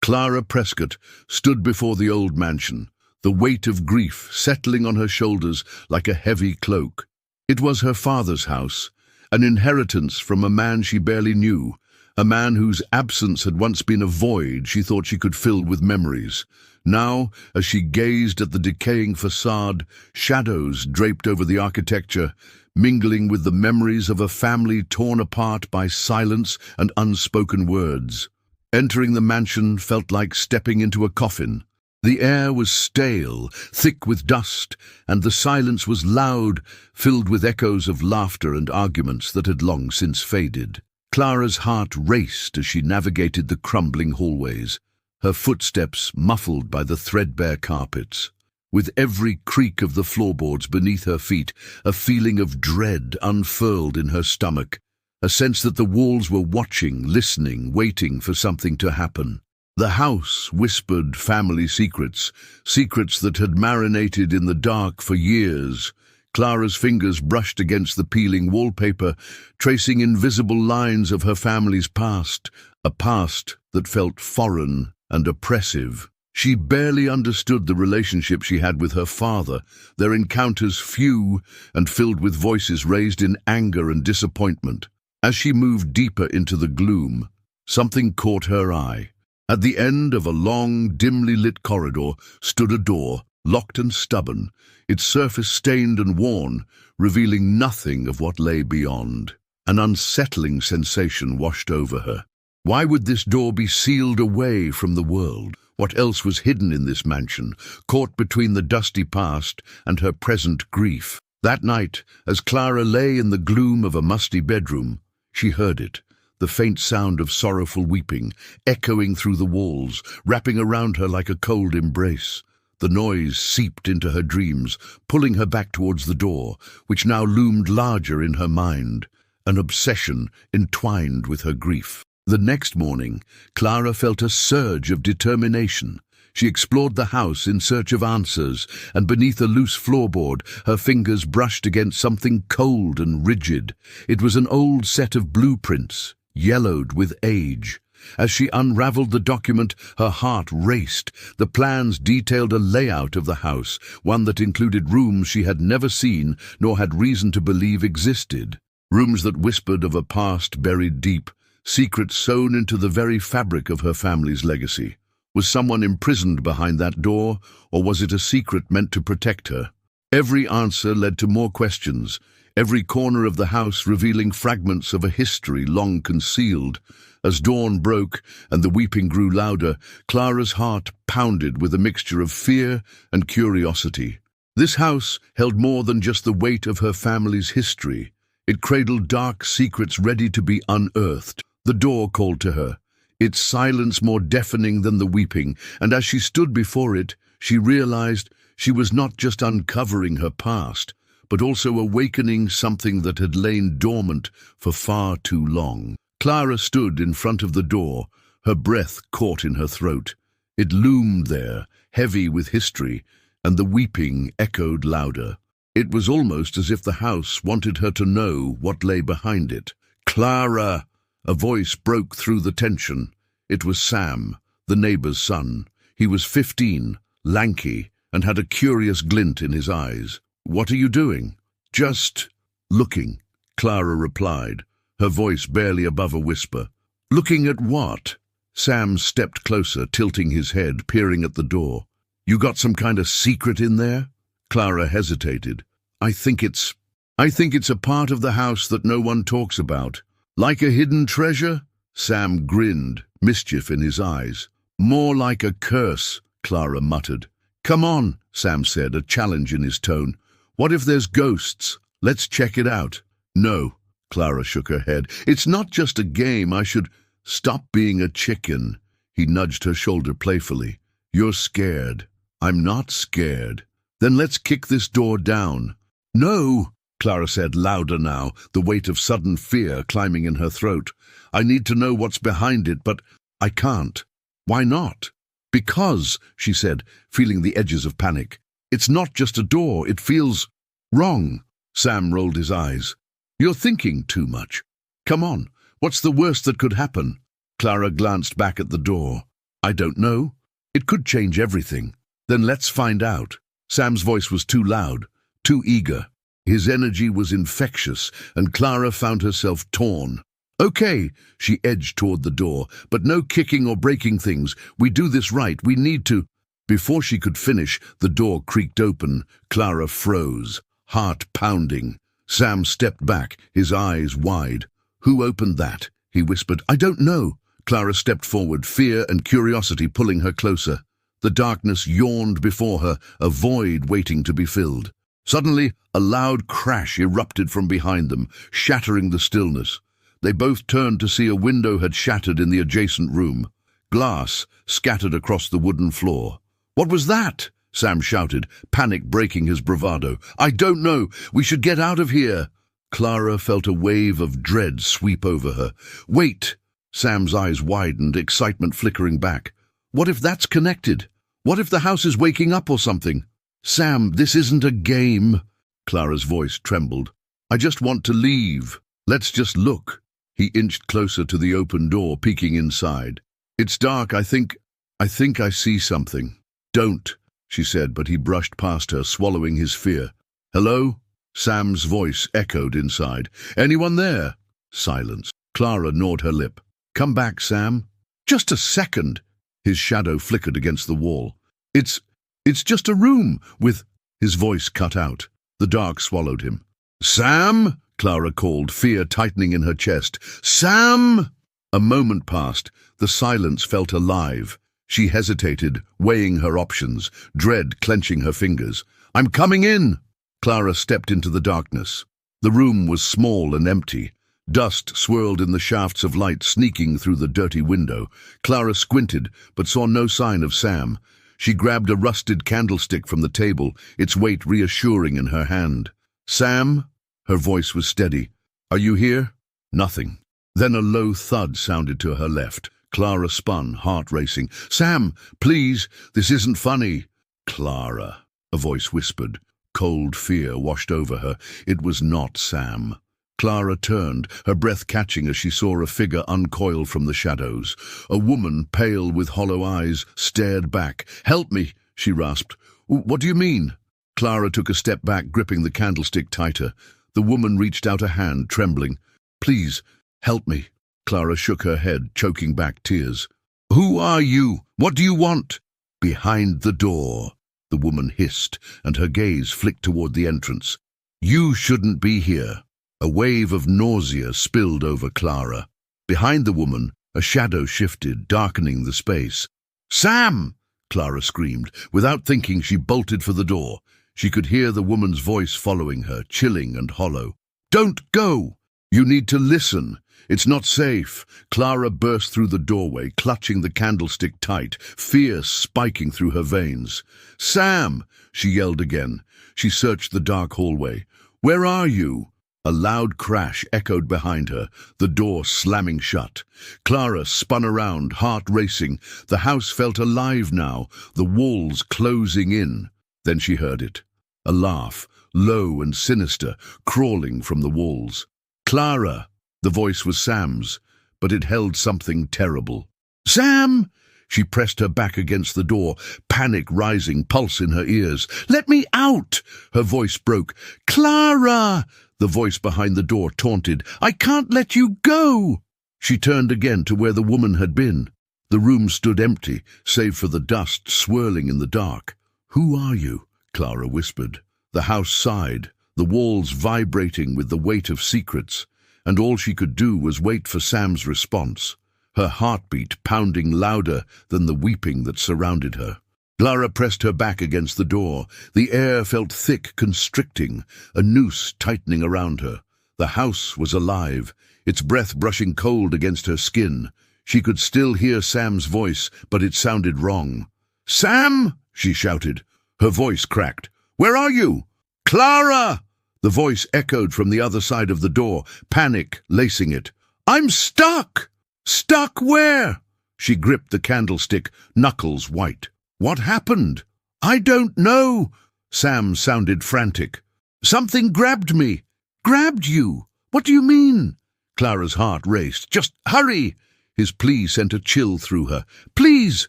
Clara Prescott stood before the old mansion, the weight of grief settling on her shoulders like a heavy cloak. It was her father's house, an inheritance from a man she barely knew, a man whose absence had once been a void she thought she could fill with memories. Now, as she gazed at the decaying facade, shadows draped over the architecture, mingling with the memories of a family torn apart by silence and unspoken words. Entering the mansion felt like stepping into a coffin. The air was stale, thick with dust, and the silence was loud, filled with echoes of laughter and arguments that had long since faded. Clara's heart raced as she navigated the crumbling hallways, her footsteps muffled by the threadbare carpets. With every creak of the floorboards beneath her feet, a feeling of dread unfurled in her stomach, a sense that the walls were watching, listening, waiting for something to happen. The house whispered family secrets, secrets that had marinated in the dark for years. Clara's fingers brushed against the peeling wallpaper, tracing invisible lines of her family's past, a past that felt foreign and oppressive. She barely understood the relationship she had with her father, their encounters few and filled with voices raised in anger and disappointment. As she moved deeper into the gloom, something caught her eye. At the end of a long, dimly lit corridor stood a door, locked and stubborn, its surface stained and worn, revealing nothing of what lay beyond. An unsettling sensation washed over her. Why would this door be sealed away from the world? What else was hidden in this mansion, caught between the dusty past and her present grief? That night, as Clara lay in the gloom of a musty bedroom, she heard it, the faint sound of sorrowful weeping, echoing through the walls, wrapping around her like a cold embrace. The noise seeped into her dreams, pulling her back towards the door, which now loomed larger in her mind, an obsession entwined with her grief. The next morning, Clara felt a surge of determination. She explored the house in search of answers, and beneath a loose floorboard, her fingers brushed against something cold and rigid. It was an old set of blueprints, yellowed with age. As she unraveled the document, her heart raced. The plans detailed a layout of the house, one that included rooms she had never seen nor had reason to believe existed. Rooms that whispered of a past buried deep, secrets sewn into the very fabric of her family's legacy. Was someone imprisoned behind that door, or was it a secret meant to protect her? Every answer led to more questions, every corner of the house revealing fragments of a history long concealed. As dawn broke and the weeping grew louder, Clara's heart pounded with a mixture of fear and curiosity. This house held more than just the weight of her family's history. It cradled dark secrets ready to be unearthed. The door called to her, its silence more deafening than the weeping, and as she stood before it, she realized she was not just uncovering her past, but also awakening something that had lain dormant for far too long. Clara stood in front of the door, her breath caught in her throat. It loomed there, heavy with history, and the weeping echoed louder. It was almost as if the house wanted her to know what lay behind it. "Clara!" A voice broke through the tension. It was Sam, the neighbor's son. He was 15, lanky, and had a curious glint in his eyes. "What are you doing?" "Just looking," Clara replied, her voice barely above a whisper. "Looking at what?" Sam stepped closer, tilting his head, peering at the door. "You got some kind of secret in there?" Clara hesitated. I think it's a part of the house that no one talks about." "Like a hidden treasure?" Sam grinned, mischief in his eyes. "More like a curse," Clara muttered. "Come on," Sam said, a challenge in his tone. "What if there's ghosts? Let's check it out." "No," Clara shook her head. "It's not just a game. I should..." "Stop being a chicken." He nudged her shoulder playfully. "You're scared." "I'm not scared." "Then let's kick this door down." "No," Clara said, louder now, the weight of sudden fear climbing in her throat. "I need to know what's behind it, but I can't." "Why not?" "Because," she said, feeling the edges of panic. "It's not just a door, it feels wrong." Sam rolled his eyes. "You're thinking too much. Come on, what's the worst that could happen?" Clara glanced back at the door. I don't know. It could change everything. Then let's find out. Sam's voice was too loud, too eager. His energy was infectious, and Clara found herself torn. Okay, she edged toward the door, but no kicking or breaking things. We do this right. We need to. Before she could finish, the door creaked open. Clara froze, heart pounding. Sam stepped back, his eyes wide. Who opened that? He whispered. I don't know. Clara stepped forward, fear and curiosity pulling her closer. The darkness yawned before her, a void waiting to be filled. Suddenly, a loud crash erupted from behind them, shattering the stillness. They both turned to see a window had shattered in the adjacent room. Glass scattered across the wooden floor. What was that? Sam shouted, panic breaking his bravado. I don't know. We should get out of here. Clara felt a wave of dread sweep over her. Wait! Sam's eyes widened, excitement flickering back. What if that's connected? What if the house is waking up or something? Sam, this isn't a game. Clara's voice trembled. I just want to leave. Let's just look. He inched closer to the open door, peeking inside. It's dark. I think I see something. Don't, she said, but he brushed past her, swallowing his fear. Hello? Sam's voice echoed inside. Anyone there? Silence. Clara gnawed her lip. Come back, Sam. Just a second. His shadow flickered against the wall. It's just a room with... His voice cut out. The dark swallowed him. Sam? Clara called, fear tightening in her chest. Sam! A moment passed. The silence felt alive. She hesitated, weighing her options, dread clenching her fingers. I'm coming in! Clara stepped into the darkness. The room was small and empty. Dust swirled in the shafts of light sneaking through the dirty window. Clara squinted, but saw no sign of Sam. She grabbed a rusted candlestick from the table, its weight reassuring in her hand. Sam? Her voice was steady. Are you here? Nothing. Then a low thud sounded to her left. Clara spun, heart racing. Sam, please, this isn't funny. Clara, a voice whispered. Cold fear washed over her. It was not Sam. Clara turned, her breath catching as she saw a figure uncoil from the shadows. A woman, pale with hollow eyes, stared back. Help me, she rasped. What do you mean? Clara took a step back, gripping the candlestick tighter. The woman reached out a hand, trembling. Please, help me. Clara shook her head, choking back tears. Who are you? What do you want? Behind the door, the woman hissed, and her gaze flicked toward the entrance. You shouldn't be here. A wave of nausea spilled over Clara. Behind the woman, a shadow shifted, darkening the space. Sam! Clara screamed. Without thinking, she bolted for the door. She could hear the woman's voice following her, chilling and hollow. Don't go! You need to listen. It's not safe. Clara burst through the doorway, clutching the candlestick tight, fear spiking through her veins. Sam! She yelled again. She searched the dark hallway. Where are you? A loud crash echoed behind her, the door slamming shut. Clara spun around, heart racing. The house felt alive now, the walls closing in. Then she heard it. A laugh, low and sinister, crawling from the walls. Clara! The voice was Sam's, but it held something terrible. Sam! She pressed her back against the door, panic rising, pulse in her ears. Let me out! Her voice broke. Clara! The voice behind the door taunted. I can't let you go! She turned again to where the woman had been. The room stood empty, save for the dust swirling in the dark. Who are you? Clara whispered. The house sighed, the walls vibrating with the weight of secrets, and all she could do was wait for Sam's response, her heartbeat pounding louder than the weeping that surrounded her. Clara pressed her back against the door. The air felt thick, constricting, a noose tightening around her. The house was alive, its breath brushing cold against her skin. She could still hear Sam's voice, but it sounded wrong. Sam! She shouted. Her voice cracked. Where are you? Clara! The voice echoed from the other side of the door, panic lacing it. I'm stuck! Stuck where? She gripped the candlestick, knuckles white. What happened? I don't know. Sam sounded frantic. Something grabbed me. Grabbed you? What do you mean? Clara's heart raced. Just hurry! His plea sent a chill through her. Please!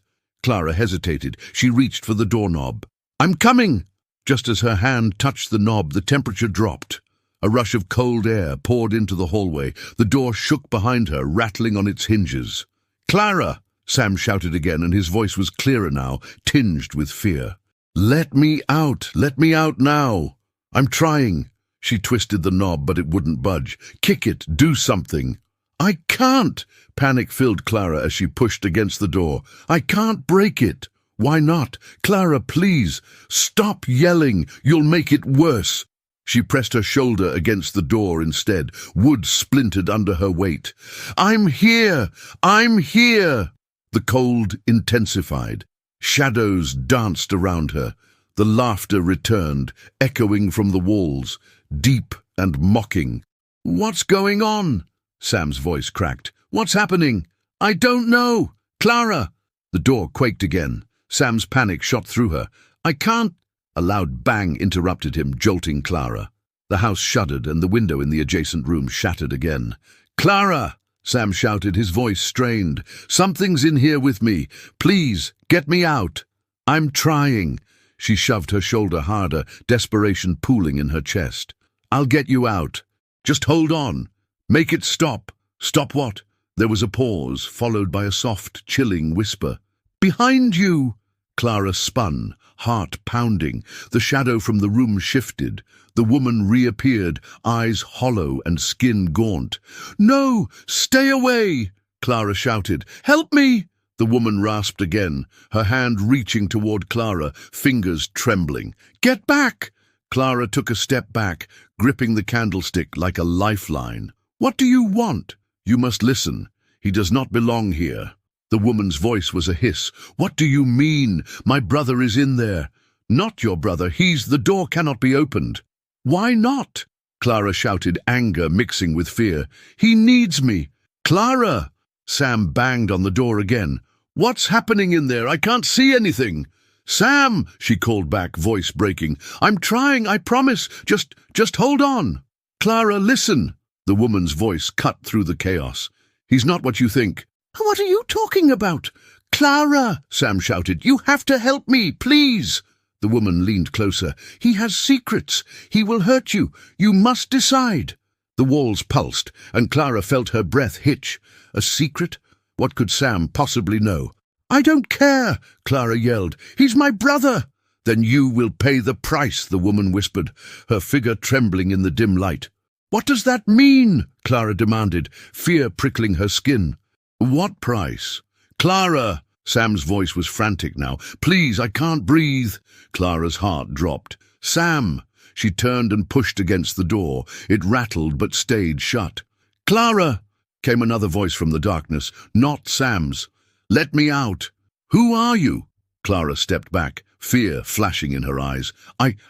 Clara hesitated. She reached for the doorknob. "I'm coming!" Just as her hand touched the knob, the temperature dropped. A rush of cold air poured into the hallway. The door shook behind her, rattling on its hinges. "Clara!" Sam shouted again, and his voice was clearer now, tinged with fear. "Let me out! Let me out now! I'm trying!" She twisted the knob, but it wouldn't budge. "Kick it! Do something!" "I can't!" Panic filled Clara as she pushed against the door. "I can't break it!" "Why not? Clara, please! Stop yelling! You'll make it worse!" She pressed her shoulder against the door instead. Wood splintered under her weight. "I'm here! I'm here!" The cold intensified. Shadows danced around her. The laughter returned, echoing from the walls, deep and mocking. "What's going on?" Sam's voice cracked. "What's happening?" "I don't know. Clara!" The door quaked again. Sam's panic shot through her. "I can't—" A loud bang interrupted him, jolting Clara. The house shuddered, and the window in the adjacent room shattered again. "Clara!" Sam shouted, his voice strained. "Something's in here with me. Please, get me out." "I'm trying." She shoved her shoulder harder, desperation pooling in her chest. "I'll get you out. Just hold on. Make it stop." "Stop what?" There was a pause, followed by a soft, chilling whisper. "Behind you!" Clara spun, heart pounding. The shadow from the room shifted. The woman reappeared, eyes hollow and skin gaunt. "No! Stay away!" Clara shouted. "Help me!" The woman rasped again, her hand reaching toward Clara, fingers trembling. "Get back!" Clara took a step back, gripping the candlestick like a lifeline. "What do you want?" "You must listen. He does not belong here." The woman's voice was a hiss. "What do you mean? My brother is in there." "Not your brother. The door cannot be opened." "Why not?" Clara shouted, anger mixing with fear. "He needs me." "Clara!" Sam banged on the door again. "What's happening in there? I can't see anything." "Sam!" she called back, voice breaking. "I'm trying, I promise. Just hold on." "Clara, listen." The woman's voice cut through the chaos. "He's not what you think." "What are you talking about?" "Clara!" Sam shouted. "You have to help me, please." The woman leaned closer. "He has secrets. He will hurt you. You must decide." The walls pulsed, and Clara felt her breath hitch. A secret? What could Sam possibly know? "I don't care," Clara yelled. "He's my brother." "Then you will pay the price," the woman whispered, her figure trembling in the dim light. "What does that mean?" Clara demanded, fear prickling her skin. "What price?" "Clara!" Sam's voice was frantic now. "Please, I can't breathe." Clara's heart dropped. "Sam!" She turned and pushed against the door. It rattled but stayed shut. "Clara!" came another voice from the darkness, not Sam's. "Let me out." "Who are you?" Clara stepped back, fear flashing in her eyes.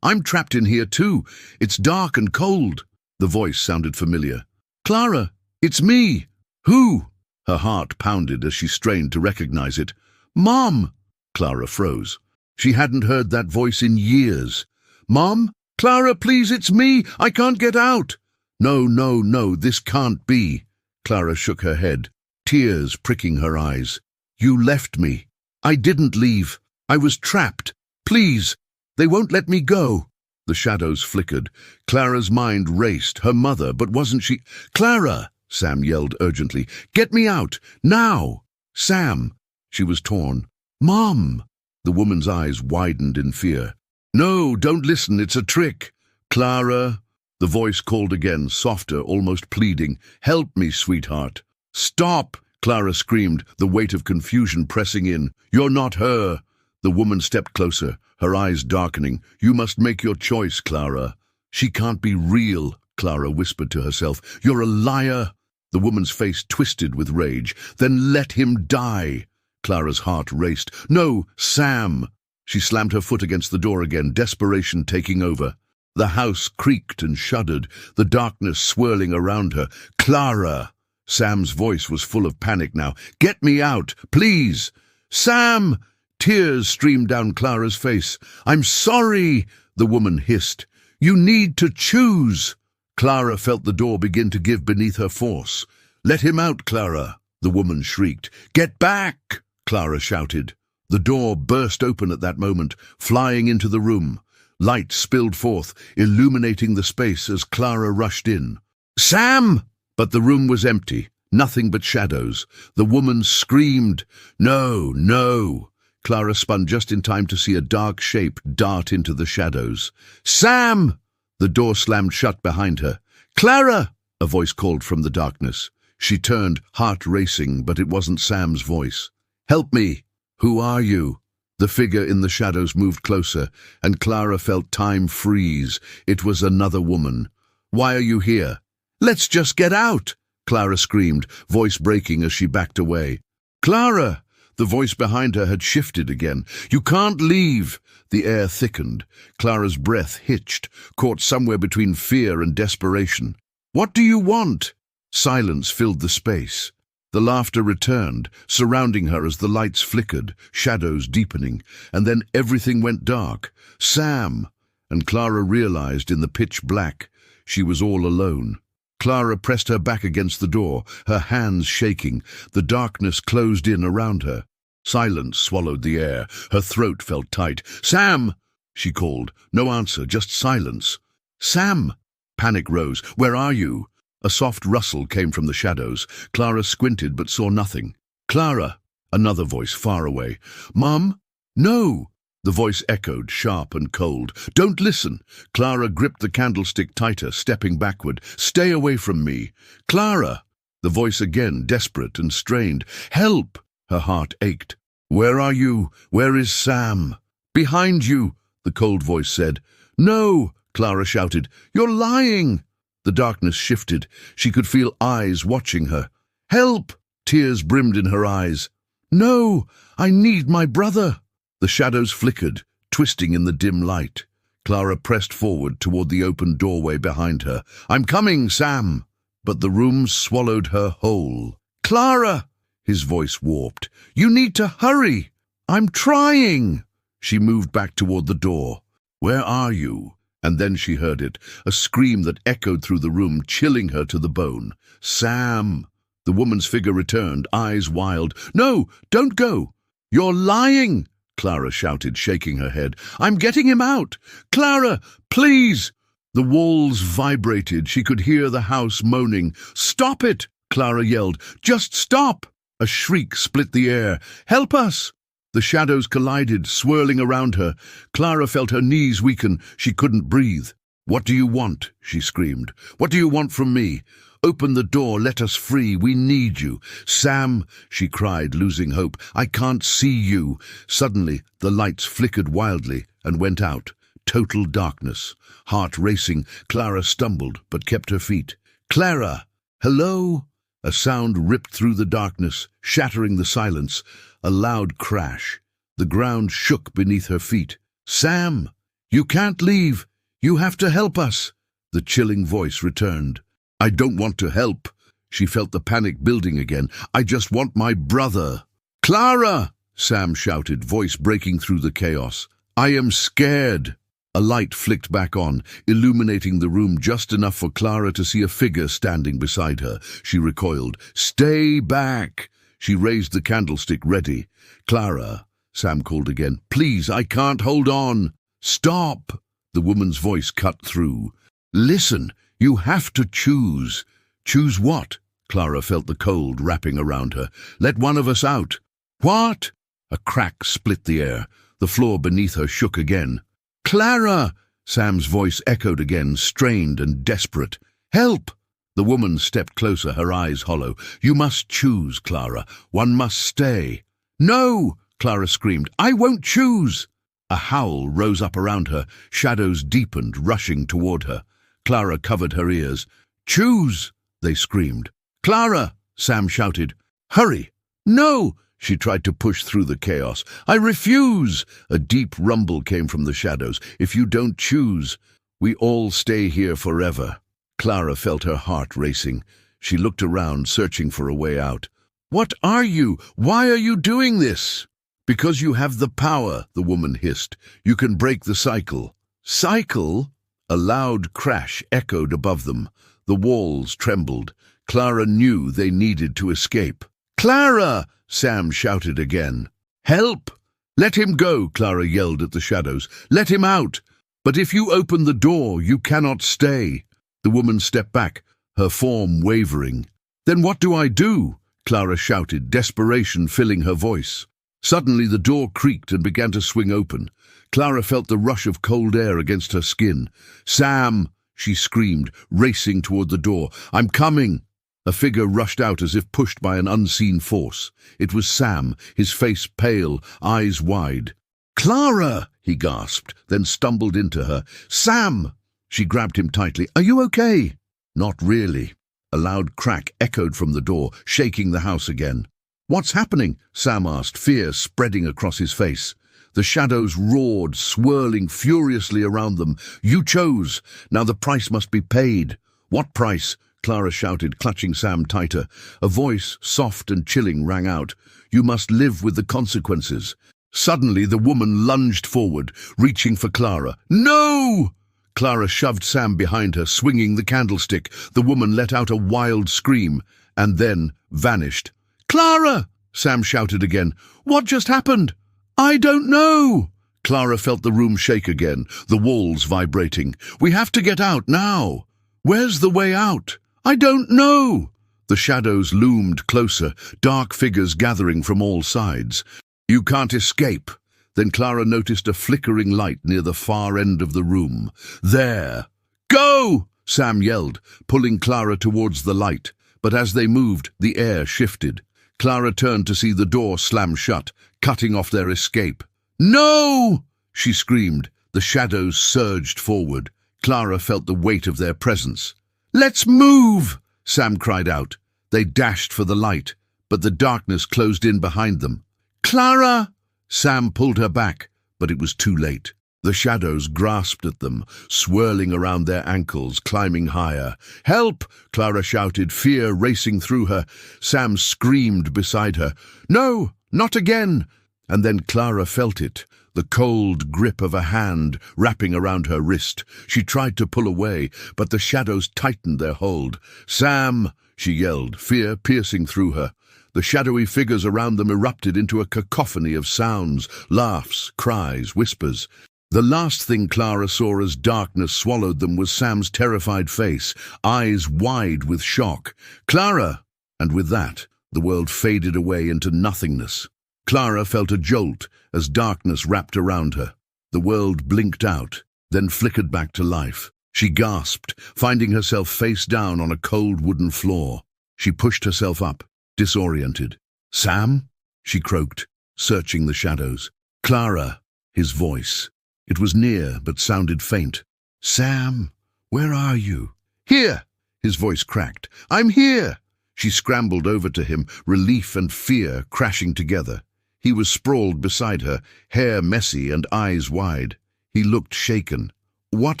I'm trapped in here too. It's dark and cold." The voice sounded familiar. "Clara, it's me." "Who?" Her heart pounded as she strained to recognize it. "Mom!" Clara froze. She hadn't heard that voice in years. "Mom? Clara, please, it's me! I can't get out!" No, this can't be." Clara shook her head, tears pricking her eyes. "You left me." "I didn't leave. I was trapped. Please, they won't let me go." The shadows flickered. Clara's mind raced. Her mother, but wasn't she— "Clara!" Sam yelled urgently. "Get me out! Now!" "Sam!" She was torn. "Mom!" The woman's eyes widened in fear. "No, don't listen, it's a trick." "Clara!" The voice called again, softer, almost pleading. "Help me, sweetheart." "Stop!" Clara screamed, the weight of confusion pressing in. "You're not her." The woman stepped closer, her eyes darkening. "You must make your choice, Clara." "She can't be real," Clara whispered to herself. "You're a liar." The woman's face twisted with rage. "Then let him die." Clara's heart raced. "No, Sam!" She slammed her foot against the door again, desperation taking over. The house creaked and shuddered, the darkness swirling around her. "Clara!" Sam's voice was full of panic now. "Get me out, please!" "Sam!" Tears streamed down Clara's face. "I'm sorry," the woman hissed. "You need to choose." Clara felt the door begin to give beneath her force. "Let him out, Clara," the woman shrieked. "Get back!" Clara shouted. The door burst open at that moment, flying into the room. Light spilled forth, illuminating the space as Clara rushed in. "Sam!" But the room was empty, nothing but shadows. The woman screamed, "No, no!" Clara spun just in time to see a dark shape dart into the shadows. "Sam!" The door slammed shut behind her. "Clara!" a voice called from the darkness. She turned, heart racing, but it wasn't Sam's voice. "Help me! Who are you?" The figure in the shadows moved closer, and Clara felt time freeze. It was another woman. "Why are you here?" "Let's just get out!" Clara screamed, voice breaking as she backed away. "Clara!" The voice behind her had shifted again. "You can't leave!" The air thickened. Clara's breath hitched, caught somewhere between fear and desperation. "What do you want?" Silence filled the space. The laughter returned, surrounding her as the lights flickered, shadows deepening, and then everything went dark. "Sam!" And Clara realized in the pitch black she was all alone. Clara pressed her back against the door, her hands shaking. The darkness closed in around her. Silence swallowed the air. Her throat felt tight. "Sam!" she called. No answer, just silence. "Sam!" Panic rose. "Where are you?" A soft rustle came from the shadows. Clara squinted but saw nothing. "Clara!" Another voice far away. "Mum?" "No!" The voice echoed, sharp and cold. "Don't listen!" Clara gripped the candlestick tighter, stepping backward. "Stay away from me!" "Clara!" The voice again, desperate and strained. "Help!" Her heart ached. "Where are you? Where is Sam?" "Behind you!" the cold voice said. "No!" Clara shouted. "You're lying!" The darkness shifted. She could feel eyes watching her. "Help!" Tears brimmed in her eyes. "No! I need my brother!" The shadows flickered, twisting in the dim light. Clara pressed forward toward the open doorway behind her. "I'm coming, Sam!" But the room swallowed her whole. "Clara!" His voice warped. "You need to hurry!" "I'm trying!" She moved back toward the door. "Where are you?" And then she heard it, a scream that echoed through the room, chilling her to the bone. "Sam!" The woman's figure returned, eyes wild. "No, don't go!" "You're lying!" Clara shouted, shaking her head. "I'm getting him out! Clara, please!" The walls vibrated. She could hear the house moaning. "Stop it!" Clara yelled. "Just stop!" A shriek split the air. "Help us!" The shadows collided, swirling around her. Clara felt her knees weaken. She couldn't breathe. "What do you want?" she screamed. "What do you want from me? Open the door, let us free. We need you." "Sam," she cried, losing hope. "I can't see you." Suddenly, the lights flickered wildly and went out. Total darkness. Heart racing, Clara stumbled but kept her feet. "Clara! Hello?" A sound ripped through the darkness, shattering the silence. A loud crash. The ground shook beneath her feet. "Sam! You can't leave! You have to help us!" The chilling voice returned. "I don't want to help." She felt the panic building again. "I just want my brother." "Clara!" Sam shouted, voice breaking through the chaos. "I am scared." A light flicked back on, illuminating the room just enough for Clara to see a figure standing beside her. She recoiled. "Stay back!" She raised the candlestick, ready. "Clara," Sam called again. "Please, I can't hold on." "Stop!" The woman's voice cut through. "Listen, you have to choose." "Choose what?" Clara felt the cold wrapping around her. "Let one of us out." "What?" A crack split the air. The floor beneath her shook again. "Clara!" Sam's voice echoed again, strained and desperate. "Help!" The woman stepped closer, her eyes hollow. "You must choose, Clara. One must stay." "No!" Clara screamed. "I won't choose!" A howl rose up around her. Shadows deepened, rushing toward her. Clara covered her ears. "Choose!" they screamed. "Clara!" Sam shouted. "Hurry!" "No!" She tried to push through the chaos. "I refuse!" A deep rumble came from the shadows. "If you don't choose, we all stay here forever." Clara felt her heart racing. She looked around, searching for a way out. "What are you? Why are you doing this?" "Because you have the power," the woman hissed. "You can break the cycle." "Cycle?" A loud crash echoed above them. The walls trembled. Clara knew they needed to escape. "Clara!" Sam shouted again. "Help!" "Let him go," Clara yelled at the shadows. "Let him out! But if you open the door, you cannot stay." The woman stepped back, her form wavering. "Then what do I do?" Clara shouted, desperation filling her voice. Suddenly the door creaked and began to swing open. Clara felt the rush of cold air against her skin. "Sam!" she screamed, racing toward the door. "I'm coming!" A figure rushed out as if pushed by an unseen force. It was Sam, his face pale, eyes wide. "Clara!" he gasped, then stumbled into her. "Sam!" She grabbed him tightly. "Are you okay?" "Not really." A loud crack echoed from the door, shaking the house again. "What's happening?" Sam asked, fear spreading across his face. The shadows roared, swirling furiously around them. "You chose. Now the price must be paid." "What price?" Clara shouted, clutching Sam tighter. A voice, soft and chilling, rang out. "You must live with the consequences." Suddenly the woman lunged forward, reaching for Clara. "No!" Clara shoved Sam behind her, swinging the candlestick. The woman let out a wild scream, and then vanished. "Clara!" Sam shouted again. "What just happened?" "I don't know." Clara felt the room shake again, the walls vibrating. "We have to get out now." "Where's the way out?" "I don't know." The shadows loomed closer, dark figures gathering from all sides. "You can't escape." Then Clara noticed a flickering light near the far end of the room. "There!" "Go!" Sam yelled, pulling Clara towards the light. But as they moved, the air shifted. Clara turned to see the door slam shut, cutting off their escape. "No!" she screamed. The shadows surged forward. Clara felt the weight of their presence. "Let's move!" Sam cried out. They dashed for the light, but the darkness closed in behind them. "Clara!" Sam pulled her back, but it was too late. The shadows grasped at them, swirling around their ankles, climbing higher. "Help!" Clara shouted, fear racing through her. Sam screamed beside her. "No, not again!" And then Clara felt it, the cold grip of a hand wrapping around her wrist. She tried to pull away, but the shadows tightened their hold. "Sam!" she yelled, fear piercing through her. The shadowy figures around them erupted into a cacophony of sounds, laughs, cries, whispers. The last thing Clara saw as darkness swallowed them was Sam's terrified face, eyes wide with shock. "Clara!" And with that, the world faded away into nothingness. Clara felt a jolt as darkness wrapped around her. The world blinked out, then flickered back to life. She gasped, finding herself face down on a cold wooden floor. She pushed herself up, disoriented. "Sam?" she croaked, searching the shadows. "Clara," his voice. It was near, but sounded faint. "Sam, where are you?" "Here!" His voice cracked. "I'm here!" She scrambled over to him, relief and fear crashing together. He was sprawled beside her, hair messy and eyes wide. He looked shaken. "What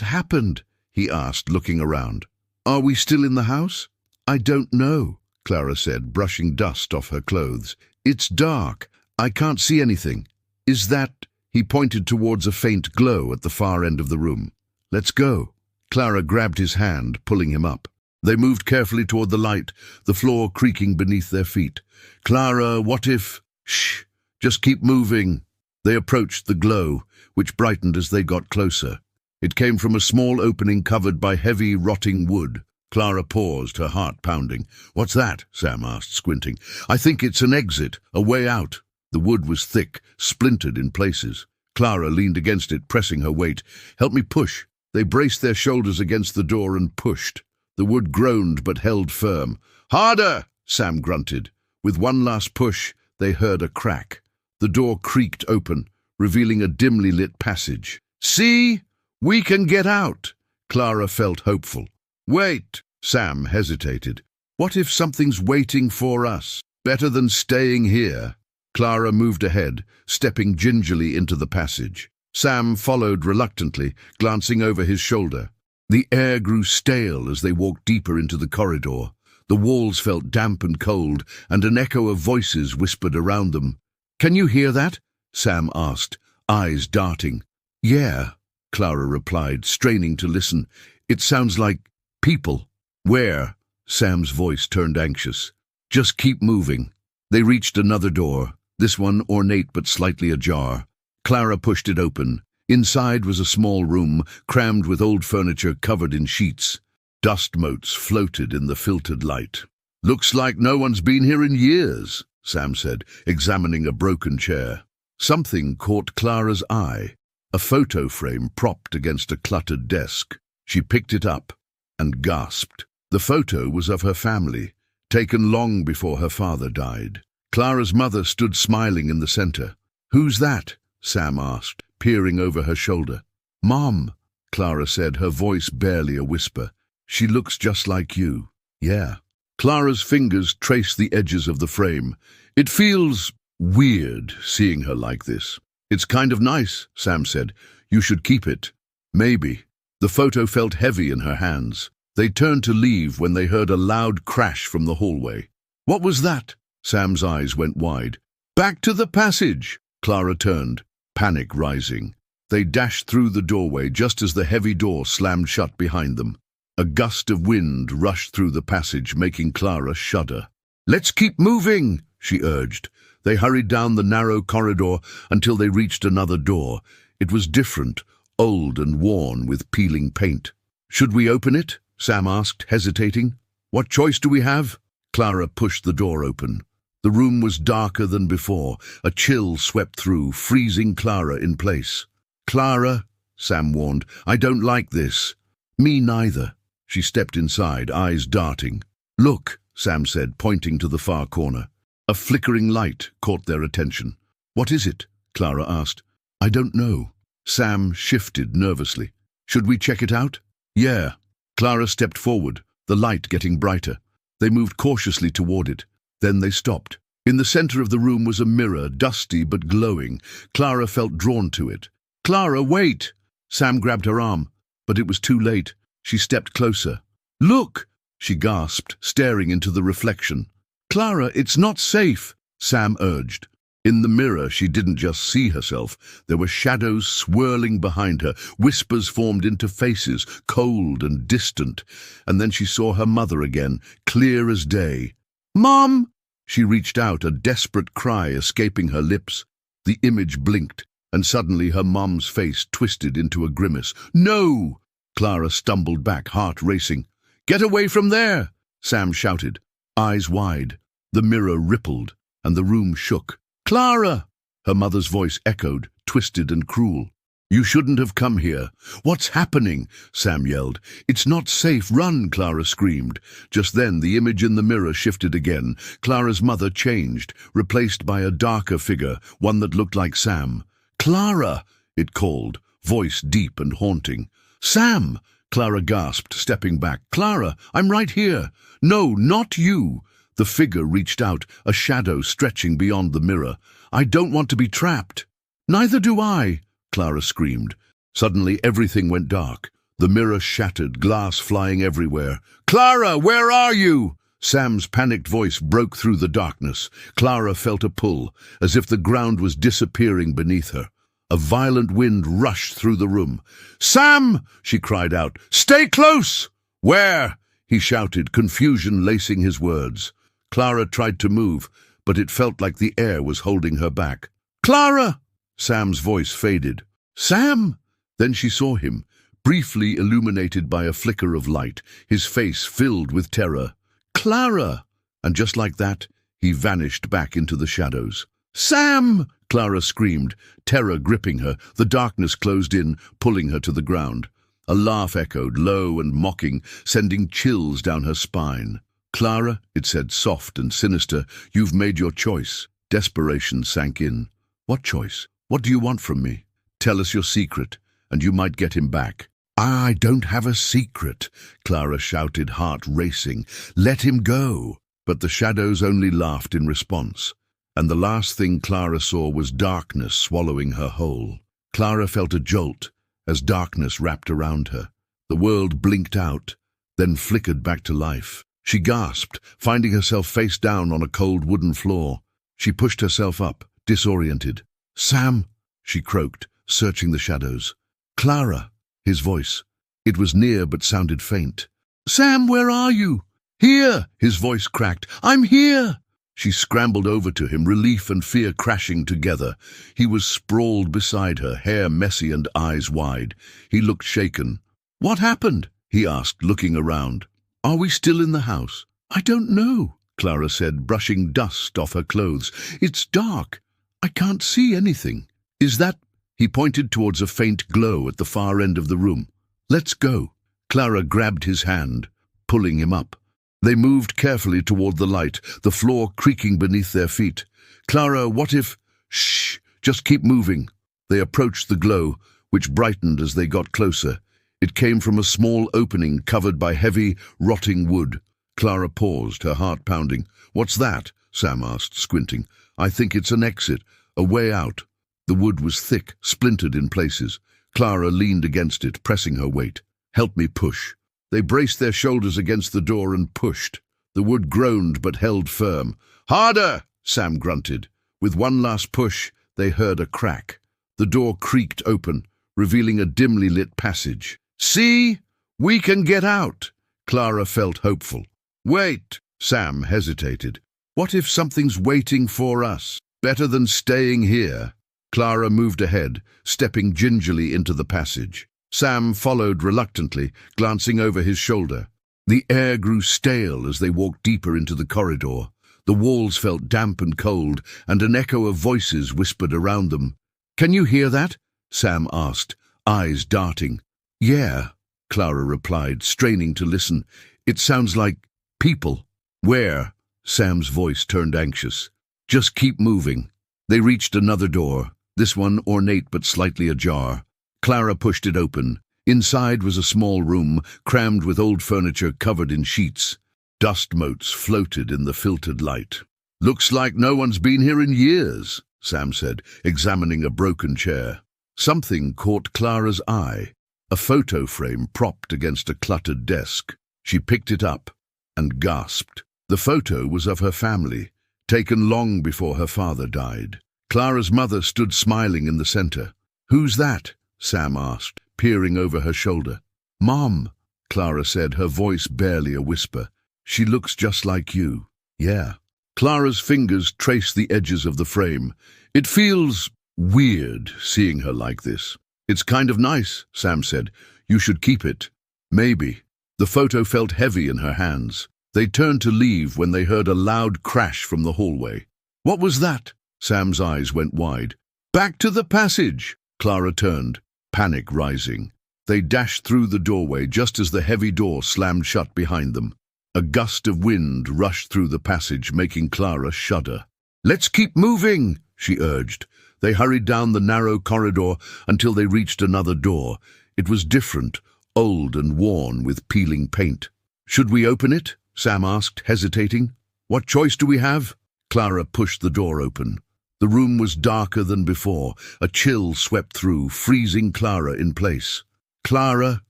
happened?" he asked, looking around. "Are we still in the house?" "I don't know," Clara said, brushing dust off her clothes. "It's dark. I can't see anything. Is that—" He pointed towards a faint glow at the far end of the room. "Let's go." Clara grabbed his hand, pulling him up. They moved carefully toward the light, the floor creaking beneath their feet. "Clara, what if—" "Shh, just keep moving." They approached the glow, which brightened as they got closer. It came from a small opening covered by heavy, rotting wood. Clara paused, her heart pounding. "What's that?" Sam asked, squinting. "I think it's an exit, a way out." The wood was thick, splintered in places. Clara leaned against it, pressing her weight. "Help me push." They braced their shoulders against the door and pushed. The wood groaned but held firm. "Harder!" Sam grunted. With one last push, they heard a crack. The door creaked open, revealing a dimly lit passage. "See? We can get out." Clara felt hopeful. "Wait." Sam hesitated. "What if something's waiting for us? Better than staying here." Clara moved ahead, stepping gingerly into the passage. Sam followed reluctantly, glancing over his shoulder. The air grew stale as they walked deeper into the corridor. The walls felt damp and cold, and an echo of voices whispered around them. "Can you hear that?" Sam asked, eyes darting. "Yeah," Clara replied, straining to listen. "It sounds like people." "Where?" Sam's voice turned anxious. "Just keep moving." They reached another door, this one ornate but slightly ajar. Clara pushed it open. Inside was a small room, crammed with old furniture covered in sheets. Dust motes floated in the filtered light. "Looks like no one's been here in years," Sam said, examining a broken chair. Something caught Clara's eye, a photo frame propped against a cluttered desk. She picked it up and gasped. The photo was of her family, taken long before her father died. Clara's mother stood smiling in the center. "Who's that?" Sam asked, peering over her shoulder. "Mom," Clara said, her voice barely a whisper. "She looks just like you." "Yeah." Clara's fingers traced the edges of the frame. "It feels weird seeing her like this." "It's kind of nice," Sam said. "You should keep it." "Maybe." The photo felt heavy in her hands. They turned to leave when they heard a loud crash from the hallway. "What was that?" Sam's eyes went wide. "Back to the passage!" Clara turned, panic rising. They dashed through the doorway just as the heavy door slammed shut behind them. A gust of wind rushed through the passage, making Clara shudder. "Let's keep moving," she urged. They hurried down the narrow corridor until they reached another door. It was different, old and worn with peeling paint. "Should we open it?" Sam asked, hesitating. "What choice do we have?" Clara pushed the door open. The room was darker than before. A chill swept through, freezing Clara in place. "Clara," Sam warned, "I don't like this." "Me neither." She stepped inside, eyes darting. "Look," Sam said, pointing to the far corner. A flickering light caught their attention. "What is it?" Clara asked. "I don't know." Sam shifted nervously. "Should we check it out?" "Yeah." Clara stepped forward, the light getting brighter. They moved cautiously toward it. Then they stopped. In the center of the room was a mirror, dusty but glowing. Clara felt drawn to it. "Clara, wait!" Sam grabbed her arm, but it was too late. She stepped closer. "Look!" she gasped, staring into the reflection. "Clara, it's not safe," Sam urged. In the mirror, she didn't just see herself. There were shadows swirling behind her. Whispers formed into faces, cold and distant. And then she saw her mother again, clear as day. "Mom!" She reached out, a desperate cry escaping her lips. The image blinked, and suddenly her mom's face twisted into a grimace. "No!" Clara stumbled back, heart racing. "Get away from there!" Sam shouted, eyes wide. The mirror rippled, and the room shook. "Clara!" Her mother's voice echoed, twisted and cruel. "You shouldn't have come here." "What's happening?" Sam yelled. "It's not safe. Run!" Clara screamed. Just then, the image in the mirror shifted again. Clara's mother changed, replaced by a darker figure, one that looked like Sam. "Clara!" it called, voice deep and haunting. "Sam!" Clara gasped, stepping back. "Clara, I'm right here." "No, not you." The figure reached out, a shadow stretching beyond the mirror. "I don't want to be trapped." "Neither do I," Clara screamed. Suddenly everything went dark. The mirror shattered, glass flying everywhere. "Clara, where are you?" Sam's panicked voice broke through the darkness. Clara felt a pull, as if the ground was disappearing beneath her. A violent wind rushed through the room. "Sam!" she cried out. "Stay close!" "Where?" he shouted, confusion lacing his words. Clara tried to move, but it felt like the air was holding her back. "Clara!" Sam's voice faded. "Sam!" Then she saw him, briefly illuminated by a flicker of light, his face filled with terror. "Clara!" And just like that, he vanished back into the shadows. "Sam!" Clara screamed, terror gripping her. The darkness closed in, pulling her to the ground. A laugh echoed, low and mocking, sending chills down her spine. "Clara," it said, soft and sinister, "you've made your choice." Desperation sank in. "What choice? What do you want from me?" "Tell us your secret, and you might get him back." "I don't have a secret," Clara shouted, heart racing. "Let him go." But the shadows only laughed in response, and the last thing Clara saw was darkness swallowing her whole. Clara felt a jolt as darkness wrapped around her. The world blinked out, then flickered back to life. She gasped, finding herself face down on a cold wooden floor. She pushed herself up, disoriented. "Sam," she croaked, searching the shadows. "Clara," his voice. It was near but sounded faint. "Sam, where are you?" "Here," his voice cracked. "I'm here." She scrambled over to him, relief and fear crashing together. He was sprawled beside her, hair messy and eyes wide. He looked shaken. "What happened?" he asked, looking around. "Are we still in the house?" "I don't know," Clara said, brushing dust off her clothes. "It's dark. I can't see anything." "Is that—" He pointed towards a faint glow at the far end of the room. "Let's go." Clara grabbed his hand, pulling him up. They moved carefully toward the light, the floor creaking beneath their feet. "Clara, what if—" "Shh, just keep moving." They approached the glow, which brightened as they got closer. It came from a small opening covered by heavy, rotting wood. Clara paused, her heart pounding. "What's that?" Sam asked, squinting. "I think it's an exit, a way out." The wood was thick, splintered in places. Clara leaned against it, pressing her weight. "Help me push." They braced their shoulders against the door and pushed. The wood groaned but held firm. "Harder!" Sam grunted. With one last push, they heard a crack. The door creaked open, revealing a dimly lit passage. "See? We can get out!" Clara felt hopeful. "Wait!" Sam hesitated. "What if something's waiting for us? Better than staying here." Clara moved ahead, stepping gingerly into the passage. Sam followed reluctantly, glancing over his shoulder. The air grew stale as they walked deeper into the corridor. The walls felt damp and cold, and an echo of voices whispered around them. "Can you hear that?" Sam asked, eyes darting. "Yeah," Clara replied, straining to listen. "It sounds like people." "Where?" Sam's voice turned anxious. "Just keep moving." They reached another door, this one ornate but slightly ajar. Clara pushed it open. Inside was a small room, crammed with old furniture covered in sheets. Dust motes floated in the filtered light. "Looks like no one's been here in years," Sam said, examining a broken chair. Something caught Clara's eye, a photo frame propped against a cluttered desk. She picked it up and gasped. The photo was of her family, taken long before her father died. Clara's mother stood smiling in the center. "Who's that?" Sam asked, peering over her shoulder. "Mom," Clara said, her voice barely a whisper. "She looks just like you." "Yeah." Clara's fingers traced the edges of the frame. "It feels weird seeing her like this." "It's kind of nice," Sam said. "You should keep it." "Maybe." The photo felt heavy in her hands. They turned to leave when they heard a loud crash from the hallway. "What was that?" Sam's eyes went wide. "Back to the passage!" Clara turned, panic rising. They dashed through the doorway just as the heavy door slammed shut behind them. A gust of wind rushed through the passage, making Clara shudder. "Let's keep moving," she urged. They hurried down the narrow corridor until they reached another door. It was different, old and worn with peeling paint. "Should we open it?" Sam asked, hesitating. "What choice do we have?" Clara pushed the door open. The room was darker than before. A chill swept through, freezing Clara in place. "Clara,"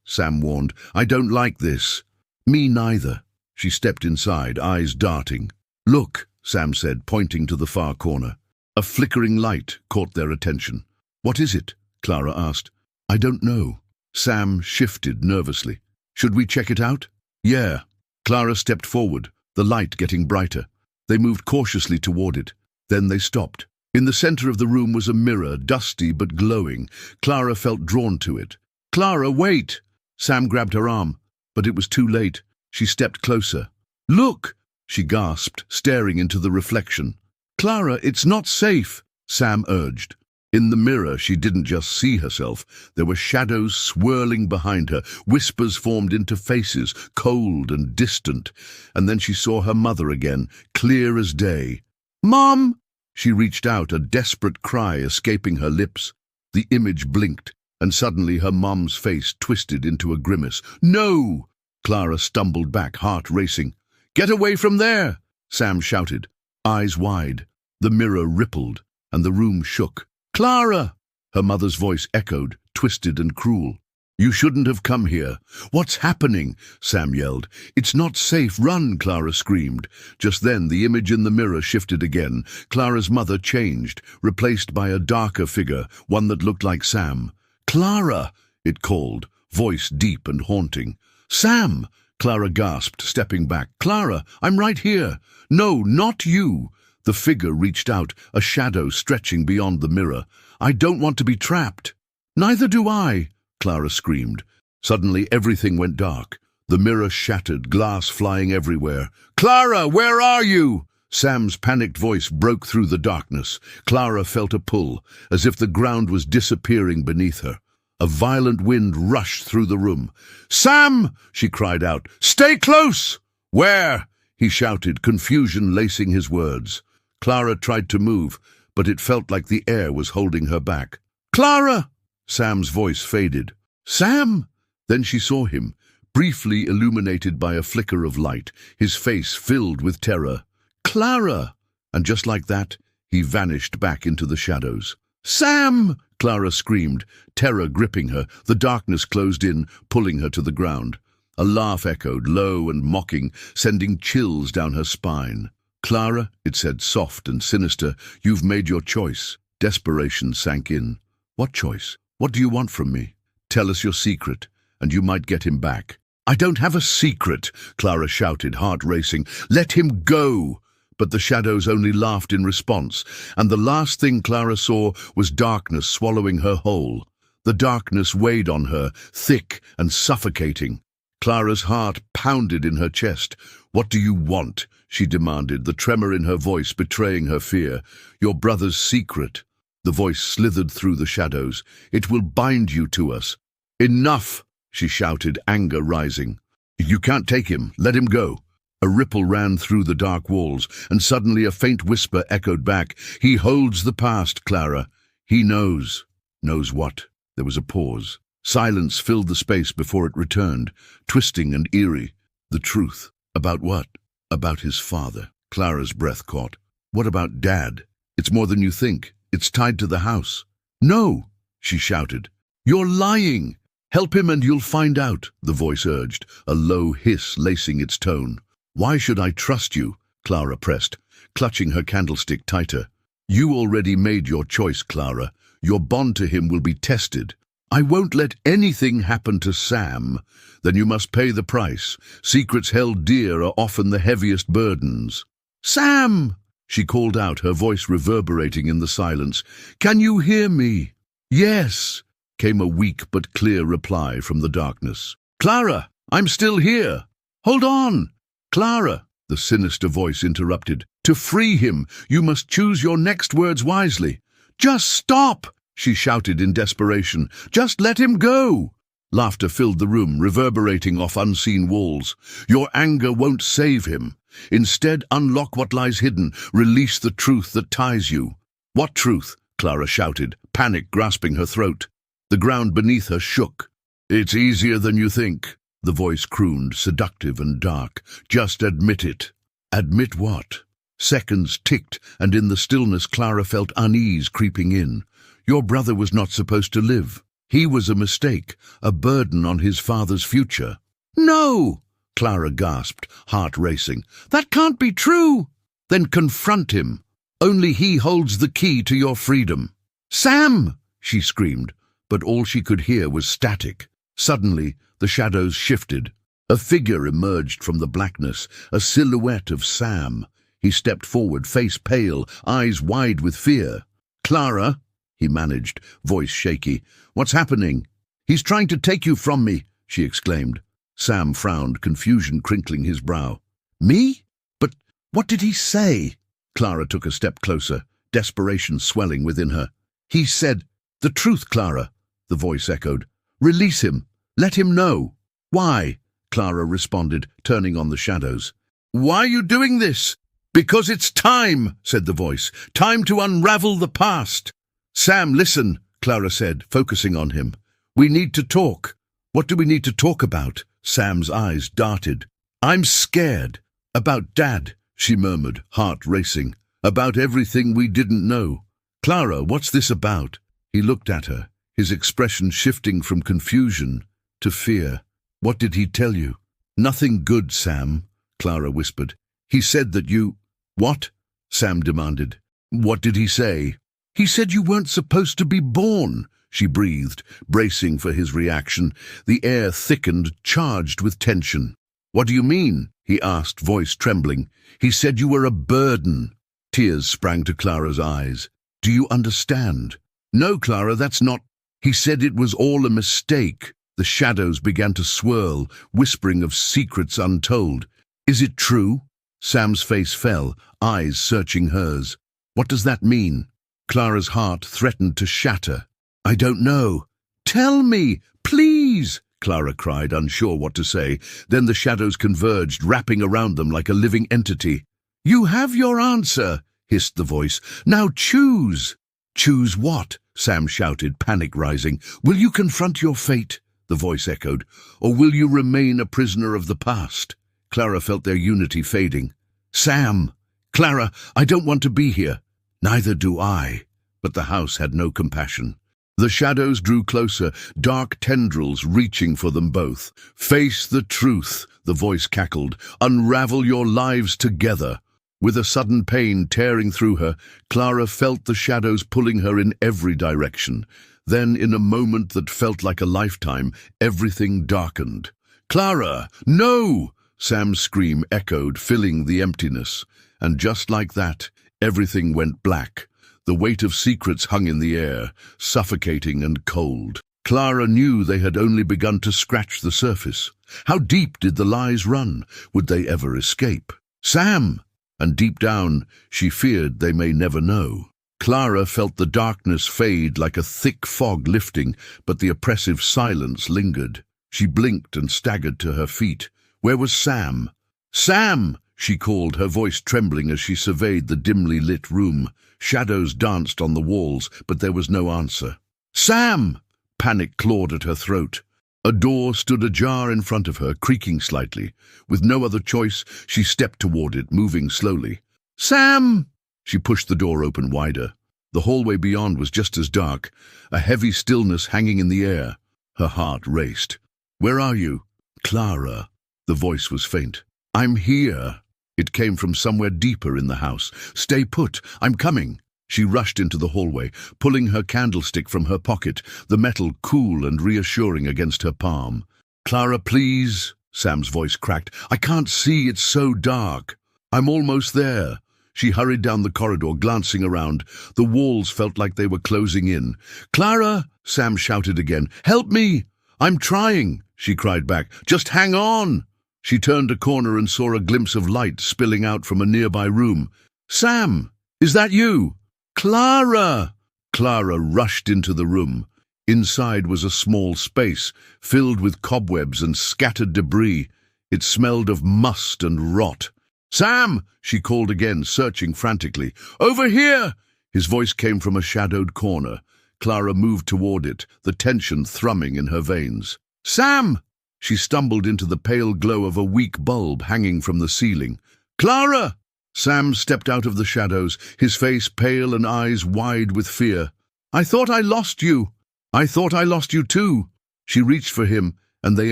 Sam warned, "I don't like this." "Me neither." She stepped inside, eyes darting. "Look," Sam said, pointing to the far corner. A flickering light caught their attention. "What is it?" Clara asked. "I don't know." Sam shifted nervously. "Should we check it out?" "Yeah." Clara stepped forward, the light getting brighter. They moved cautiously toward it. Then they stopped. In the center of the room was a mirror, dusty but glowing. Clara felt drawn to it. "Clara, wait!" Sam grabbed her arm, but it was too late. She stepped closer. "Look!" she gasped, staring into the reflection. "Clara, it's not safe," Sam urged. In the mirror, she didn't just see herself. There were shadows swirling behind her. Whispers formed into faces, cold and distant. And then she saw her mother again, clear as day. "Mom!" She reached out, a desperate cry escaping her lips. The image blinked, and suddenly her mom's face twisted into a grimace. "No!" Clara stumbled back, heart racing. "Get away from there!" Sam shouted, eyes wide. The mirror rippled, and the room shook. "Clara!" Her mother's voice echoed, twisted and cruel. "You shouldn't have come here." "What's happening?" Sam yelled. "It's not safe. Run!" Clara screamed. Just then, the image in the mirror shifted again. Clara's mother changed, replaced by a darker figure, one that looked like Sam. "Clara!" it called, voice deep and haunting. "Sam!" Clara gasped, stepping back. "Clara, I'm right here." "No, not you." The figure reached out, a shadow stretching beyond the mirror. "I don't want to be trapped." "Neither do I," Clara screamed. Suddenly everything went dark. The mirror shattered, glass flying everywhere. "Clara, where are you?" Sam's panicked voice broke through the darkness. Clara felt a pull, as if the ground was disappearing beneath her. A violent wind rushed through the room. "Sam!" she cried out. "Stay close!" "Where?" he shouted, confusion lacing his words. Clara tried to move, but it felt like the air was holding her back. "Clara!" Sam's voice faded. "Sam!" Then she saw him, briefly illuminated by a flicker of light, his face filled with terror. "Clara!" And just like that, he vanished back into the shadows. "Sam!" Clara screamed, terror gripping her. The darkness closed in, pulling her to the ground. A laugh echoed, low and mocking, sending chills down her spine. "Clara," it said, soft and sinister, "you've made your choice." Desperation sank in. "What choice? What do you want from me?" "Tell us your secret, and you might get him back." "I don't have a secret," Clara shouted, heart racing. "Let him go!" But the shadows only laughed in response, and the last thing Clara saw was darkness swallowing her whole. The darkness weighed on her, thick and suffocating. Clara's heart pounded in her chest. "What do you want?" she demanded, the tremor in her voice betraying her fear. "Your brother's secret." The voice slithered through the shadows. "It will bind you to us." "Enough!" she shouted, anger rising. "You can't take him. Let him go." A ripple ran through the dark walls, and suddenly a faint whisper echoed back. "He holds the past, Clara. He knows." "Knows what?" There was a pause. Silence filled the space before it returned, twisting and eerie. "The truth." "About what?" "About his father." Clara's breath caught. "What about Dad?" "It's more than you think. It's tied to the house." "No!" she shouted. "You're lying!" "Help him and you'll find out," the voice urged, a low hiss lacing its tone. "Why should I trust you?" Clara pressed, clutching her candlestick tighter. "You already made your choice, Clara. Your bond to him will be tested." "I won't let anything happen to Sam." "Then you must pay the price. Secrets held dear are often the heaviest burdens." "Sam!" she called out, her voice reverberating in the silence. "Can you hear me?" "Yes," came a weak but clear reply from the darkness. "Clara, I'm still here." "Hold on." "Clara," the sinister voice interrupted. "To free him, you must choose your next words wisely." "Just stop!" she shouted in desperation. "Just let him go!" Laughter filled the room, reverberating off unseen walls. "Your anger won't save him. Instead, unlock what lies hidden. Release the truth that ties you." "What truth?" Clara shouted, panic grasping her throat. The ground beneath her shook. "It's easier than you think," the voice crooned, seductive and dark. "Just admit it." Admit what? Seconds ticked, and in the stillness Clara felt unease creeping in. Your brother was not supposed to live. He was a mistake, a burden on his father's future. "No!" Clara gasped, heart racing. "That can't be true!" "Then confront him. Only he holds the key to your freedom." "Sam!" she screamed, but all she could hear was static. Suddenly, the shadows shifted. A figure emerged from the blackness, a silhouette of Sam. He stepped forward, face pale, eyes wide with fear. "Clara," he managed, voice shaky. "What's happening?" "He's trying to take you from me," she exclaimed. Sam frowned, confusion crinkling his brow. "Me? But what did he say?" Clara took a step closer, desperation swelling within her. "He said, 'The truth, Clara,'" the voice echoed. "Release him. Let him know." "Why?" Clara responded, turning on the shadows. "Why are you doing this?" "Because it's time," said the voice. "Time to unravel the past." "Sam, listen," Clara said, focusing on him. "We need to talk." "What do we need to talk about?" Sam's eyes darted. "I'm scared." "About Dad," she murmured, heart racing. "About everything we didn't know." "Clara, what's this about?" He looked at her, his expression shifting from confusion to fear. "What did he tell you?" "Nothing good, Sam," Clara whispered. "He said that you—" "What?" Sam demanded. "What did he say?" "He said you weren't supposed to be born," she breathed, bracing for his reaction. The air thickened, charged with tension. "What do you mean?" he asked, voice trembling. "He said you were a burden." Tears sprang to Clara's eyes. "Do you understand?" "No, Clara, that's not—" "He said it was all a mistake." The shadows began to swirl, whispering of secrets untold. "Is it true?" Sam's face fell, eyes searching hers. "What does that mean?" Clara's heart threatened to shatter. "I don't know." "Tell me, please!" Clara cried, unsure what to say. Then the shadows converged, wrapping around them like a living entity. "You have your answer," hissed the voice. "Now choose." "Choose what?" Sam shouted, panic rising. "Will you confront your fate?" the voice echoed. "Or will you remain a prisoner of the past?" Clara felt their unity fading. "Sam! Clara, I don't want to be here." "Neither do I." But the house had no compassion. The shadows drew closer, dark tendrils reaching for them both. "Face the truth," the voice cackled. "Unravel your lives together." With a sudden pain tearing through her, Clara felt the shadows pulling her in every direction. Then, in a moment that felt like a lifetime, everything darkened. "Clara, no!" Sam's scream echoed, filling the emptiness. And just like that, everything went black. The weight of secrets hung in the air, suffocating and cold. Clara knew they had only begun to scratch the surface. How deep did the lies run? Would they ever escape? "Sam!" And deep down, she feared they may never know. Clara felt the darkness fade like a thick fog lifting, but the oppressive silence lingered. She blinked and staggered to her feet. Where was Sam? "Sam!" she called, her voice trembling as she surveyed the dimly lit room. Shadows danced on the walls, but there was no answer. "Sam!" Panic clawed at her throat. A door stood ajar in front of her, creaking slightly. With no other choice, she stepped toward it, moving slowly. "Sam!" She pushed the door open wider. The hallway beyond was just as dark, a heavy stillness hanging in the air. Her heart raced. "Where are you?" "Clara." The voice was faint. "I'm here." It came from somewhere deeper in the house. "Stay put. I'm coming." She rushed into the hallway, pulling her candlestick from her pocket, the metal cool and reassuring against her palm. "Clara, please," Sam's voice cracked. "I can't see, it's so dark." "I'm almost there." She hurried down the corridor, glancing around. The walls felt like they were closing in. "Clara!" Sam shouted again. "Help me!" "I'm trying," she cried back. "Just hang on!" She turned a corner and saw a glimpse of light spilling out from a nearby room. "Sam! Is that you?" "Clara!" Clara rushed into the room. Inside was a small space, filled with cobwebs and scattered debris. It smelled of must and rot. "Sam!" she called again, searching frantically. "Over here!" His voice came from a shadowed corner. Clara moved toward it, the tension thrumming in her veins. "Sam!" She stumbled into the pale glow of a weak bulb hanging from the ceiling. "Clara!" Sam stepped out of the shadows, his face pale and eyes wide with fear. "I thought I lost you." "I thought I lost you too." She reached for him, and they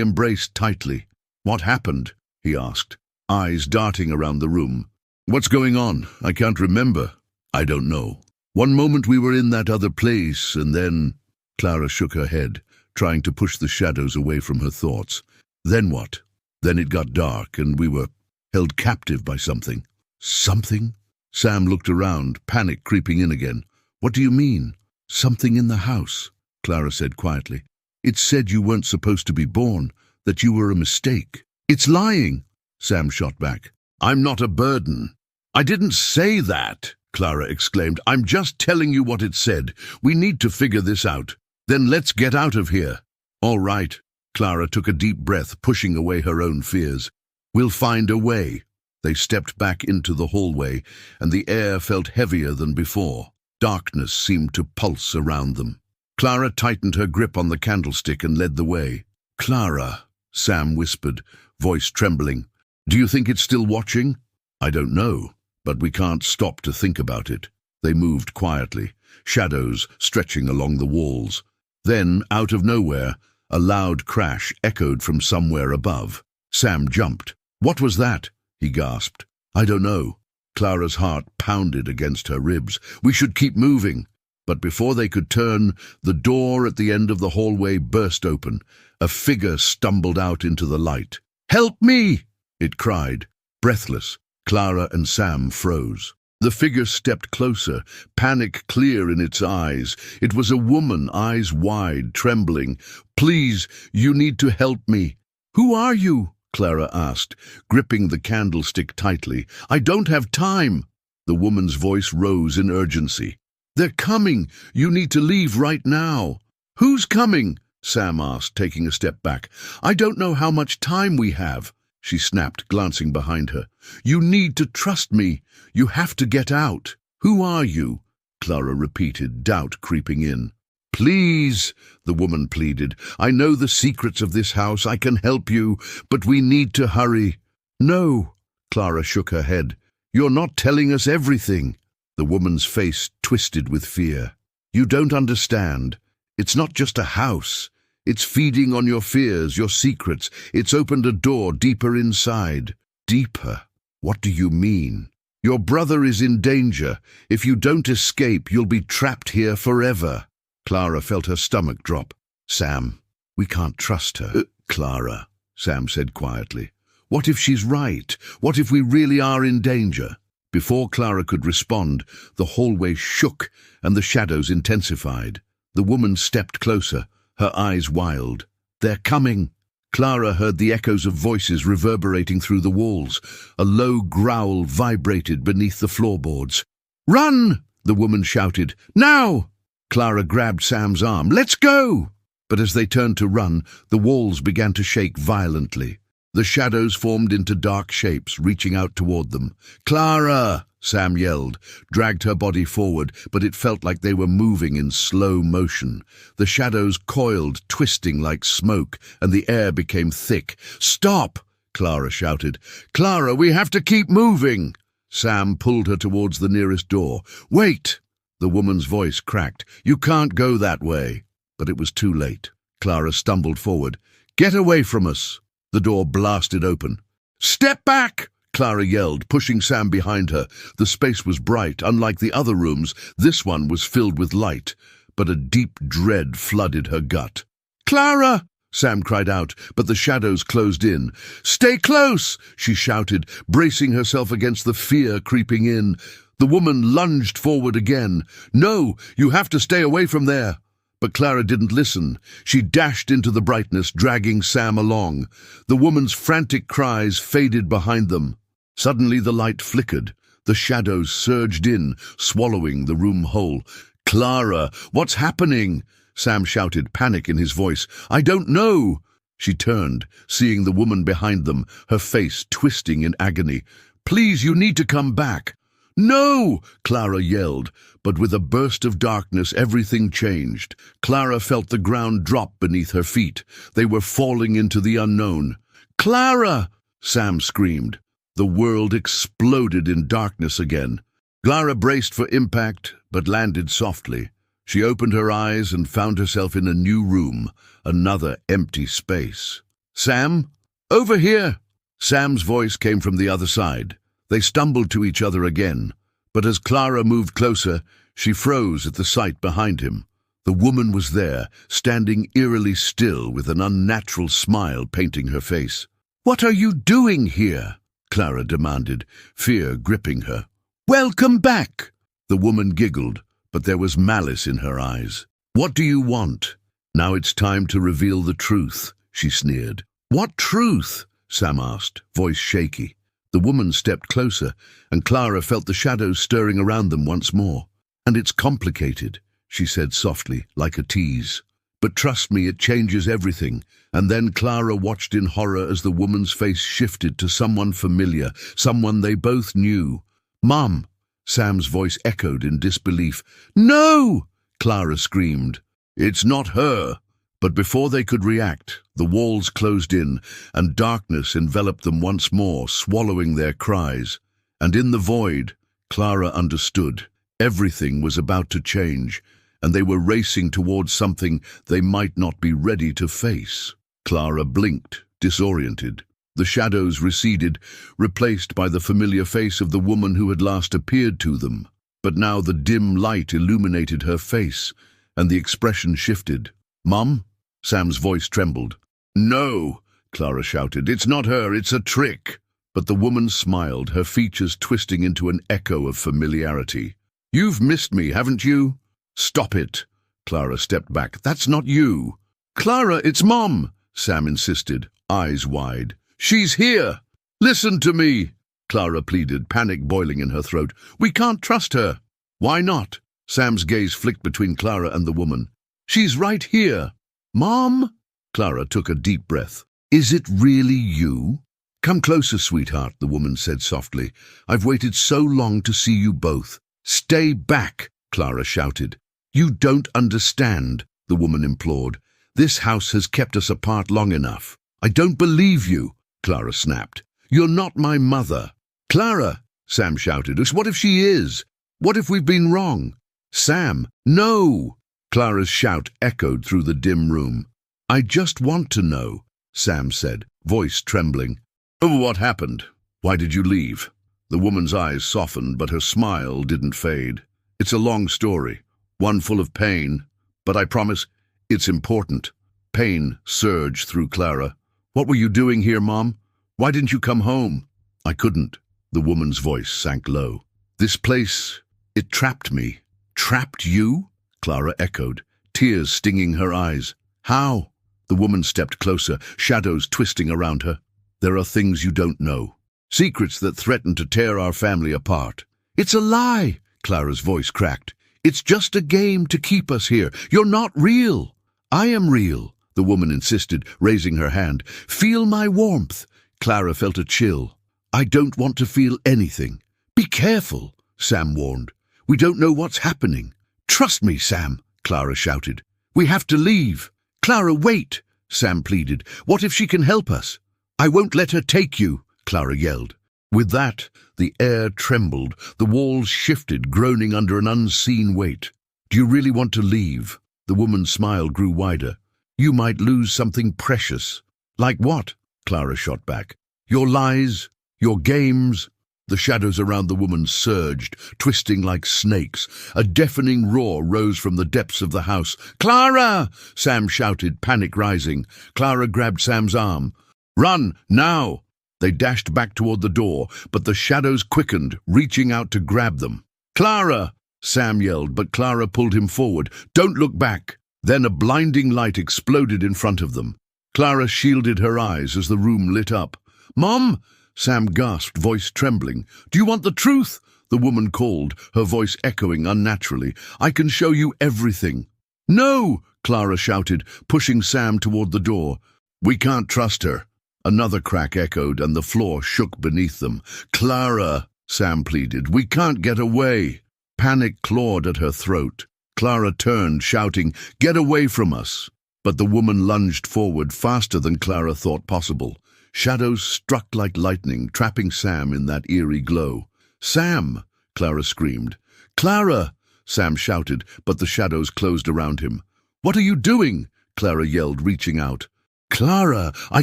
embraced tightly. "What happened?" he asked, eyes darting around the room. "What's going on? I can't remember." "I don't know. One moment we were in that other place, and then—" Clara shook her head, trying to push the shadows away from her thoughts. "Then what? Then it got dark, and we were held captive by something." "Something?" Sam looked around, panic creeping in again. "What do you mean?" "Something in the house," Clara said quietly. "It said you weren't supposed to be born, that you were a mistake." "It's lying," Sam shot back. "I'm not a burden." "I didn't say that," Clara exclaimed. "I'm just telling you what it said. We need to figure this out. Then let's get out of here." "All right." Clara took a deep breath, pushing away her own fears. "We'll find a way." They stepped back into the hallway, and the air felt heavier than before. Darkness seemed to pulse around them. Clara tightened her grip on the candlestick and led the way. "Clara," Sam whispered, voice trembling. "Do you think it's still watching?" "I don't know, but we can't stop to think about it." They moved quietly, shadows stretching along the walls. Then, out of nowhere, a loud crash echoed from somewhere above. Sam jumped. "What was that?" he gasped. "I don't know." Clara's heart pounded against her ribs. "We should keep moving." But before they could turn, the door at the end of the hallway burst open. A figure stumbled out into the light. "Help me!" it cried. Breathless, Clara and Sam froze. The figure stepped closer, panic clear in its eyes. It was a woman, eyes wide, trembling. "Please, you need to help me." "Who are you?" Clara asked, gripping the candlestick tightly. "I don't have time." The woman's voice rose in urgency. "They're coming. You need to leave right now." "Who's coming?" Sam asked, taking a step back. "I don't know how much time we have," she snapped, glancing behind her. "You need to trust me. You have to get out." "Who are you?" Clara repeated, doubt creeping in. "Please," the woman pleaded. "I know the secrets of this house. I can help you, but we need to hurry." "No," Clara shook her head. "You're not telling us everything." The woman's face twisted with fear. "You don't understand. It's not just a house. It's feeding on your fears, your secrets. It's opened a door deeper inside." "Deeper? What do you mean?" "Your brother is in danger. If you don't escape, you'll be trapped here forever." Clara felt her stomach drop. "Sam, we can't trust her." "Clara," Sam said quietly. "What if she's right? What if we really are in danger?" Before Clara could respond, the hallway shook and the shadows intensified. The woman stepped closer, her eyes wild. "They're coming." Clara heard the echoes of voices reverberating through the walls. A low growl vibrated beneath the floorboards. "Run!" the woman shouted. "Now!" Clara grabbed Sam's arm. "Let's go!" But as they turned to run, the walls began to shake violently. The shadows formed into dark shapes, reaching out toward them. "Clara!" Sam yelled, dragged her body forward, but it felt like they were moving in slow motion. The shadows coiled, twisting like smoke, and the air became thick. "Stop!" Clara shouted. "Clara, we have to keep moving!" Sam pulled her towards the nearest door. "Wait!" The woman's voice cracked. "You can't go that way." But it was too late. Clara stumbled forward. "Get away from us!" The door blasted open. "Step back!" Clara yelled, pushing Sam behind her. The space was bright. Unlike the other rooms, this one was filled with light, but a deep dread flooded her gut. "Clara!" Sam cried out, but the shadows closed in. "Stay close!" she shouted, bracing herself against the fear creeping in. The woman lunged forward again. "No, you have to stay away from there." But Clara didn't listen. She dashed into the brightness, dragging Sam along. The woman's frantic cries faded behind them. Suddenly the light flickered. The shadows surged in, swallowing the room whole. "Clara, what's happening?" Sam shouted, panic in his voice. "I don't know." She turned, seeing the woman behind them, her face twisting in agony. "Please, you need to come back." "No!" Clara yelled, but with a burst of darkness everything changed. Clara felt the ground drop beneath her feet. They were falling into the unknown. "Clara!" Sam screamed. The world exploded in darkness again. Clara braced for impact, but landed softly. She opened her eyes and found herself in a new room, another empty space. "Sam? Over here!" Sam's voice came from the other side. They stumbled to each other again, but as Clara moved closer, she froze at the sight behind him. The woman was there, standing eerily still with an unnatural smile painting her face. "What are you doing here?" Clara demanded, fear gripping her. "Welcome back!" The woman giggled, but there was malice in her eyes. "What do you want?" "Now it's time to reveal the truth," she sneered. "What truth?" Sam asked, voice shaky. The woman stepped closer, and Clara felt the shadows stirring around them once more. "And it's complicated," she said softly, like a tease. "But trust me, it changes everything." And then Clara watched in horror as the woman's face shifted to someone familiar, someone they both knew. "Mom!" Sam's voice echoed in disbelief. "No!" Clara screamed. "It's not her!" But before they could react, the walls closed in, and darkness enveloped them once more, swallowing their cries. And in the void, Clara understood. Everything was about to change, and they were racing towards something they might not be ready to face. Clara blinked, disoriented. The shadows receded, replaced by the familiar face of the woman who had last appeared to them. But now the dim light illuminated her face, and the expression shifted. "Mom?" Sam's voice trembled. "No!" Clara shouted. "It's not her, it's a trick!" But the woman smiled, her features twisting into an echo of familiarity. "You've missed me, haven't you?" "Stop it." Clara stepped back. "That's not you." "Clara, it's Mom," Sam insisted, eyes wide. "She's here. Listen to me," Clara pleaded, panic boiling in her throat. "We can't trust her." "Why not?" Sam's gaze flicked between Clara and the woman. "She's right here." "Mom?" Clara took a deep breath. "Is it really you?" "Come closer, sweetheart," the woman said softly. "I've waited so long to see you both." "Stay back," Clara shouted. "You don't understand," the woman implored. "This house has kept us apart long enough." "I don't believe you," Clara snapped. "You're not my mother." "Clara," Sam shouted. "What if she is? What if we've been wrong?" "Sam, no!" Clara's shout echoed through the dim room. "I just want to know," Sam said, voice trembling. "Oh, what happened? Why did you leave?" The woman's eyes softened, but her smile didn't fade. "It's a long story, one full of pain, but I promise it's important." Pain surged through Clara. "What were you doing here, Mom? Why didn't you come home?" "I couldn't." The woman's voice sank low. "This place, it trapped me." "Trapped you?" Clara echoed, tears stinging her eyes. "How?" The woman stepped closer, shadows twisting around her. "There are things you don't know. Secrets that threaten to tear our family apart." "It's a lie!" Clara's voice cracked. "It's just a game to keep us here. You're not real." "I am real," the woman insisted, raising her hand. "Feel my warmth." Clara felt a chill. "I don't want to feel anything." "Be careful," Sam warned. "We don't know what's happening." "Trust me, Sam," Clara shouted. "We have to leave." "Clara, wait," Sam pleaded. "What if she can help us?" "I won't let her take you," Clara yelled. With that, the air trembled, the walls shifted, groaning under an unseen weight. "Do you really want to leave?" The woman's smile grew wider. "You might lose something precious." "Like what?" Clara shot back. "Your lies, your games." The shadows around the woman surged, twisting like snakes. A deafening roar rose from the depths of the house. "Clara!" Sam shouted, panic rising. Clara grabbed Sam's arm. "Run, now!" They dashed back toward the door, but the shadows quickened, reaching out to grab them. "Clara!" Sam yelled, but Clara pulled him forward. "Don't look back!" Then a blinding light exploded in front of them. Clara shielded her eyes as the room lit up. "Mom!" Sam gasped, voice trembling. "Do you want the truth?" The woman called, her voice echoing unnaturally. "I can show you everything." "No!" Clara shouted, pushing Sam toward the door. "We can't trust her." Another crack echoed, and the floor shook beneath them. "Clara," Sam pleaded, "we can't get away." Panic clawed at her throat. Clara turned, shouting, "Get away from us!" But the woman lunged forward faster than Clara thought possible. Shadows struck like lightning, trapping Sam in that eerie glow. "Sam!" Clara screamed. "Clara!" Sam shouted, but the shadows closed around him. "What are you doing?" Clara yelled, reaching out. "Clara, I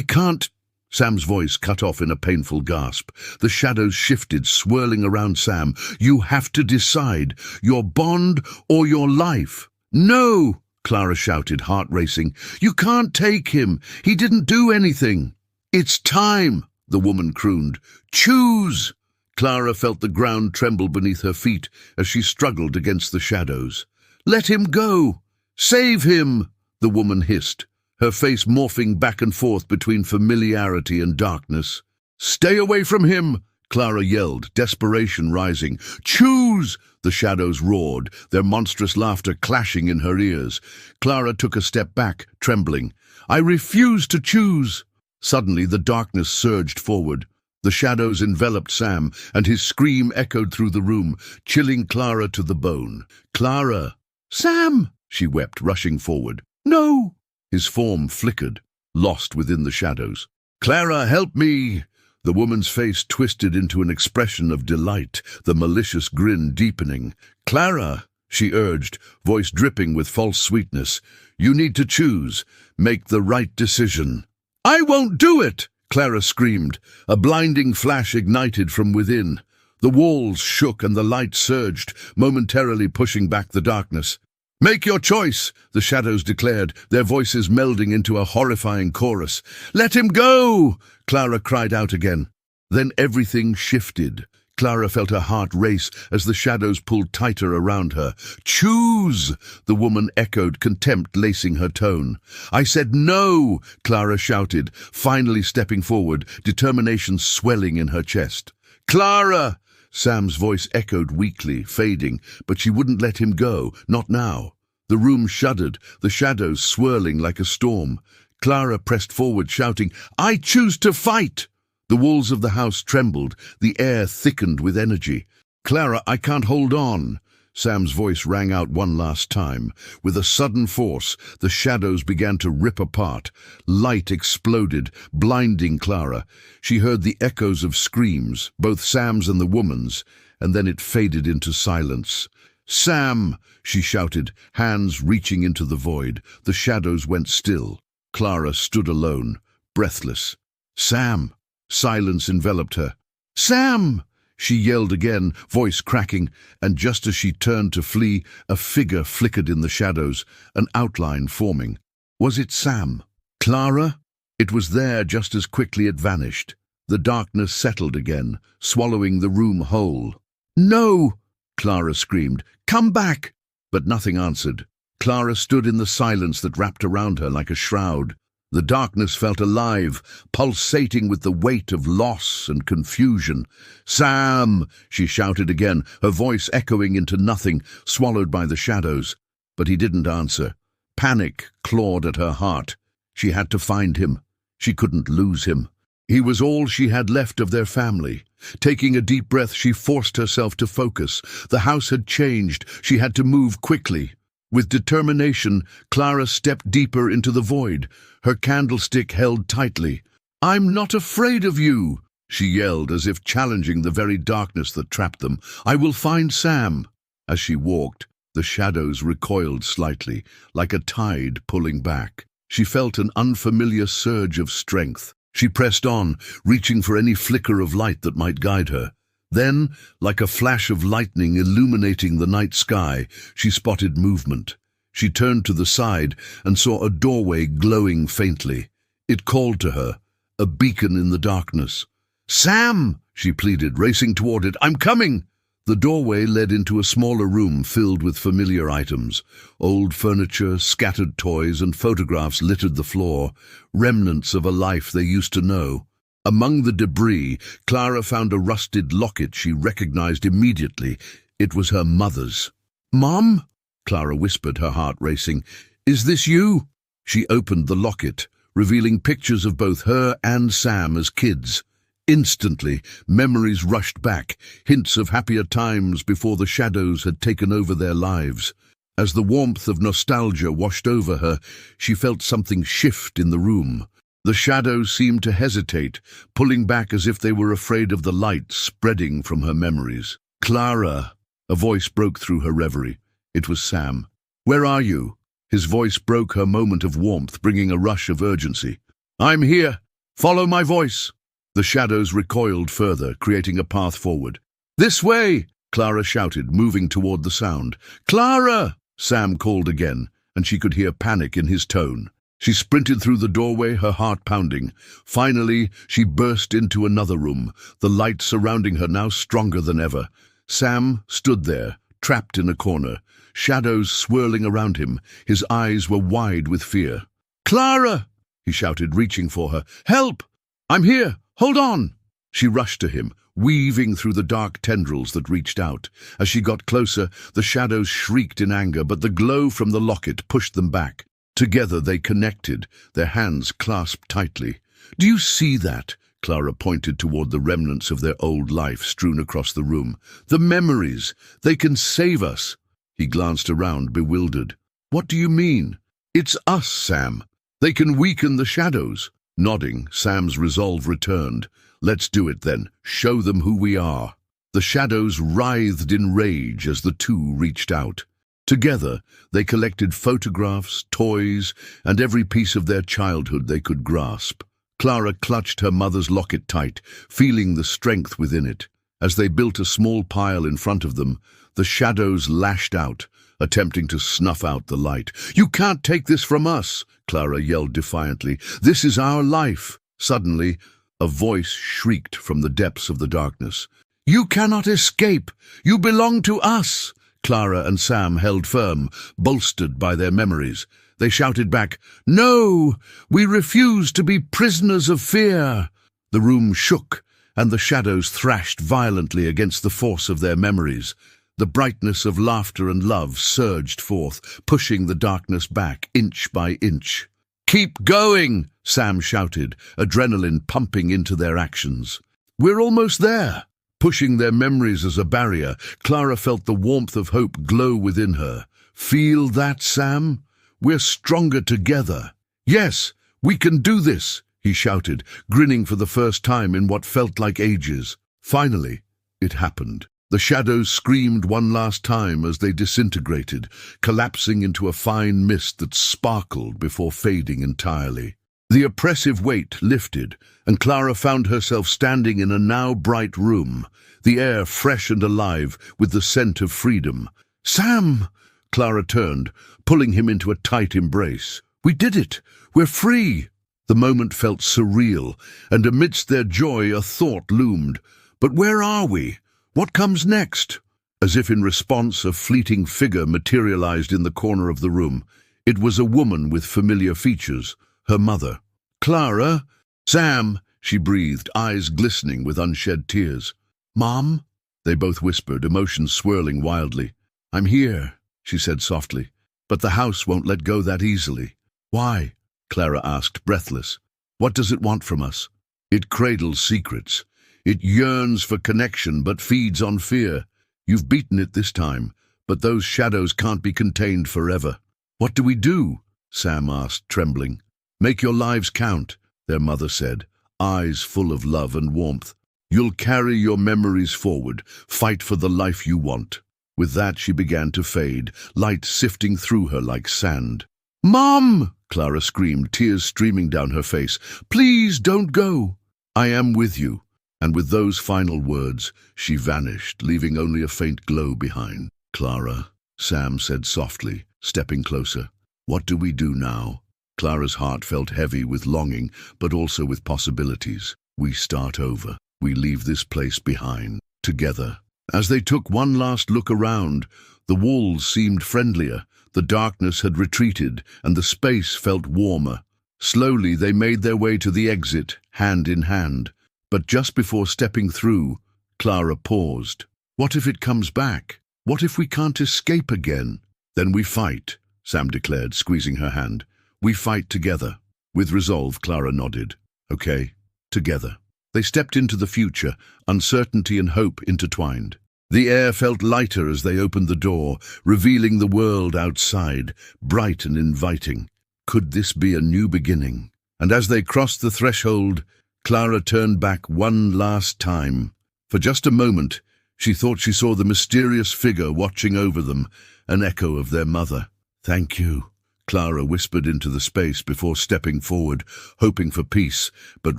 can't—" Sam's voice cut off in a painful gasp. The shadows shifted, swirling around Sam. "You have to decide, your bond or your life." "No!" Clara shouted, heart racing. "You can't take him. He didn't do anything." "It's time," the woman crooned. "Choose!" Clara felt the ground tremble beneath her feet as she struggled against the shadows. "Let him go! Save him!" the woman hissed, her face morphing back and forth between familiarity and darkness. "Stay away from him!" Clara yelled, desperation rising. "Choose!" the shadows roared, their monstrous laughter clashing in her ears. Clara took a step back, trembling. "I refuse to choose!" Suddenly the darkness surged forward. The shadows enveloped Sam, and his scream echoed through the room, chilling Clara to the bone. "Clara!" "Sam!" she wept, rushing forward. "No!" His form flickered, lost within the shadows. "Clara, help me!" The woman's face twisted into an expression of delight, the malicious grin deepening. "Clara!" she urged, voice dripping with false sweetness. "You need to choose. Make the right decision." "I won't do it!" Clara screamed. A blinding flash ignited from within. The walls shook and the light surged, momentarily pushing back the darkness. "Make your choice," the shadows declared, their voices melding into a horrifying chorus. "Let him go!" Clara cried out again. Then everything shifted. Clara felt her heart race as the shadows pulled tighter around her. "Choose!" the woman echoed, contempt lacing her tone. "I said no!" Clara shouted, finally stepping forward, determination swelling in her chest. "Clara!" Sam's voice echoed weakly, fading, but she wouldn't let him go, not now. The room shuddered, the shadows swirling like a storm. Clara pressed forward, shouting, "I choose to fight!" The walls of the house trembled, the air thickened with energy. "Clara, I can't hold on!" Sam's voice rang out one last time. With a sudden force, the shadows began to rip apart. Light exploded, blinding Clara. She heard the echoes of screams, both Sam's and the woman's, and then it faded into silence. "Sam!" she shouted, hands reaching into the void. The shadows went still. Clara stood alone, breathless. "Sam!" Silence enveloped her. "Sam!" she yelled again, voice cracking, and just as she turned to flee, a figure flickered in the shadows, an outline forming. Was it Sam? Clara? It was there just as quickly it vanished. The darkness settled again, swallowing the room whole. "No!" Clara screamed. "Come back!" But nothing answered. Clara stood in the silence that wrapped around her like a shroud. The darkness felt alive, pulsating with the weight of loss and confusion. "Sam!" she shouted again, her voice echoing into nothing, swallowed by the shadows. But he didn't answer. Panic clawed at her heart. She had to find him. She couldn't lose him. He was all she had left of their family. Taking a deep breath, she forced herself to focus. The house had changed. She had to move quickly. With determination, Clara stepped deeper into the void, her candlestick held tightly. "I'm not afraid of you!" she yelled, as if challenging the very darkness that trapped them. "I will find Sam!" As she walked, the shadows recoiled slightly, like a tide pulling back. She felt an unfamiliar surge of strength. She pressed on, reaching for any flicker of light that might guide her. Then, like a flash of lightning illuminating the night sky, she spotted movement. She turned to the side and saw a doorway glowing faintly. It called to her, a beacon in the darkness. "Sam!" she pleaded, racing toward it. "I'm coming!" The doorway led into a smaller room filled with familiar items. Old furniture, scattered toys, and photographs littered the floor, remnants of a life they used to know. Among the debris, Clara found a rusted locket she recognized immediately. It was her mother's. "Mom?" Clara whispered, her heart racing. "Is this you?" She opened the locket, revealing pictures of both her and Sam as kids. Instantly, memories rushed back, hints of happier times before the shadows had taken over their lives. As the warmth of nostalgia washed over her, she felt something shift in the room. The shadows seemed to hesitate, pulling back as if they were afraid of the light spreading from her memories. "Clara!" A voice broke through her reverie. It was Sam. "Where are you?" His voice broke her moment of warmth, bringing a rush of urgency. "I'm here. Follow my voice." The shadows recoiled further, creating a path forward. "This way!" Clara shouted, moving toward the sound. "Clara!" Sam called again, and she could hear panic in his tone. She sprinted through the doorway, her heart pounding. Finally, she burst into another room, the light surrounding her now stronger than ever. Sam stood there, trapped in a corner, shadows swirling around him. His eyes were wide with fear. "Clara!" he shouted, reaching for her. "Help! I'm here! Hold on!" She rushed to him, weaving through the dark tendrils that reached out. As she got closer, the shadows shrieked in anger, but the glow from the locket pushed them back. Together they connected, their hands clasped tightly. "Do you see that?" Clara pointed toward the remnants of their old life strewn across the room. "The memories! They can save us!" He glanced around, bewildered. "What do you mean?" "It's us, Sam. They can weaken the shadows." Nodding, Sam's resolve returned. "Let's do it then. Show them who we are." The shadows writhed in rage as the two reached out. Together, they collected photographs, toys, and every piece of their childhood they could grasp. Clara clutched her mother's locket tight, feeling the strength within it. As they built a small pile in front of them, the shadows lashed out, attempting to snuff out the light. "You can't take this from us!" Clara yelled defiantly. "This is our life!" Suddenly, A voice shrieked from the depths of the darkness. "You cannot escape! You belong to us!" Clara and Sam held firm, bolstered by their memories. They shouted back, "No! We refuse to be prisoners of fear!" The room shook, and the shadows thrashed violently against the force of their memories. The brightness of laughter and love surged forth, pushing the darkness back inch by inch. "Keep going!" Sam shouted, adrenaline pumping into their actions. "We're almost there!" Pushing their memories as a barrier, Clara felt the warmth of hope glow within her. "Feel that, Sam? We're stronger together." "Yes, we can do this!" he shouted, grinning for the first time in what felt like ages. Finally, it happened. The shadows screamed one last time as they disintegrated, collapsing into a fine mist that sparkled before fading entirely. The oppressive weight lifted, and Clara found herself standing in a now bright room, the air fresh and alive with the scent of freedom. "Sam!" Clara turned, pulling him into a tight embrace. "We did it! We're free!" The moment felt surreal, and amidst their joy a thought loomed. But where are we? What comes next? As if in response, a fleeting figure materialized in the corner of the room. It was a woman with familiar features, her mother. "Clara?" "Sam," she breathed, eyes glistening with unshed tears. "Mom?" They both whispered, emotions swirling wildly. "I'm here," she said softly, "but the house won't let go that easily." "Why?" Clara asked, breathless. "What does it want from us?" "It cradles secrets. It yearns for connection but feeds on fear. You've beaten it this time, but those shadows can't be contained forever." "What do we do?" Sam asked, trembling. "Make your lives count," their mother said, eyes full of love and warmth. "You'll carry your memories forward, fight for the life you want." With that she began to fade, light sifting through her like sand. "Mom!" Clara screamed, tears streaming down her face. "Please don't go." "I am with you." And with those final words, she vanished, leaving only a faint glow behind. "Clara," Sam said softly, stepping closer. "What do we do now?" Clara's heart felt heavy with longing, but also with possibilities. "We start over. We leave this place behind, together." As they took one last look around, the walls seemed friendlier, the darkness had retreated, and the space felt warmer. Slowly they made their way to the exit, hand in hand. But just before stepping through, Clara paused. "What if it comes back? What if we can't escape again?" "Then we fight," Sam declared, squeezing her hand. "We fight together." With resolve, Clara nodded. "Okay, together." They stepped into the future, uncertainty and hope intertwined. The air felt lighter as they opened the door, revealing the world outside, bright and inviting. Could this be a new beginning? And as they crossed the threshold, Clara turned back one last time. For just a moment, she thought she saw the mysterious figure watching over them, an echo of their mother. "Thank you," Clara whispered into the space before stepping forward, hoping for peace, but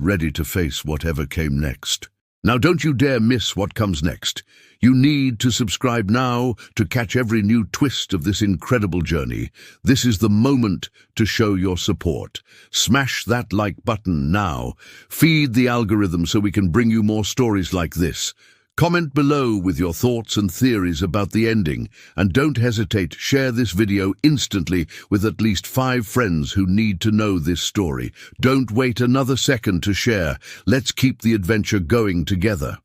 ready to face whatever came next. Now don't you dare miss what comes next. You need to subscribe now to catch every new twist of this incredible journey. This is the moment to show your support. Smash that like button now. Feed the algorithm so we can bring you more stories like this. Comment below with your thoughts and theories about the ending, and don't hesitate, share this video instantly with at least 5 friends who need to know this story. Don't wait another second to share. Let's keep the adventure going together.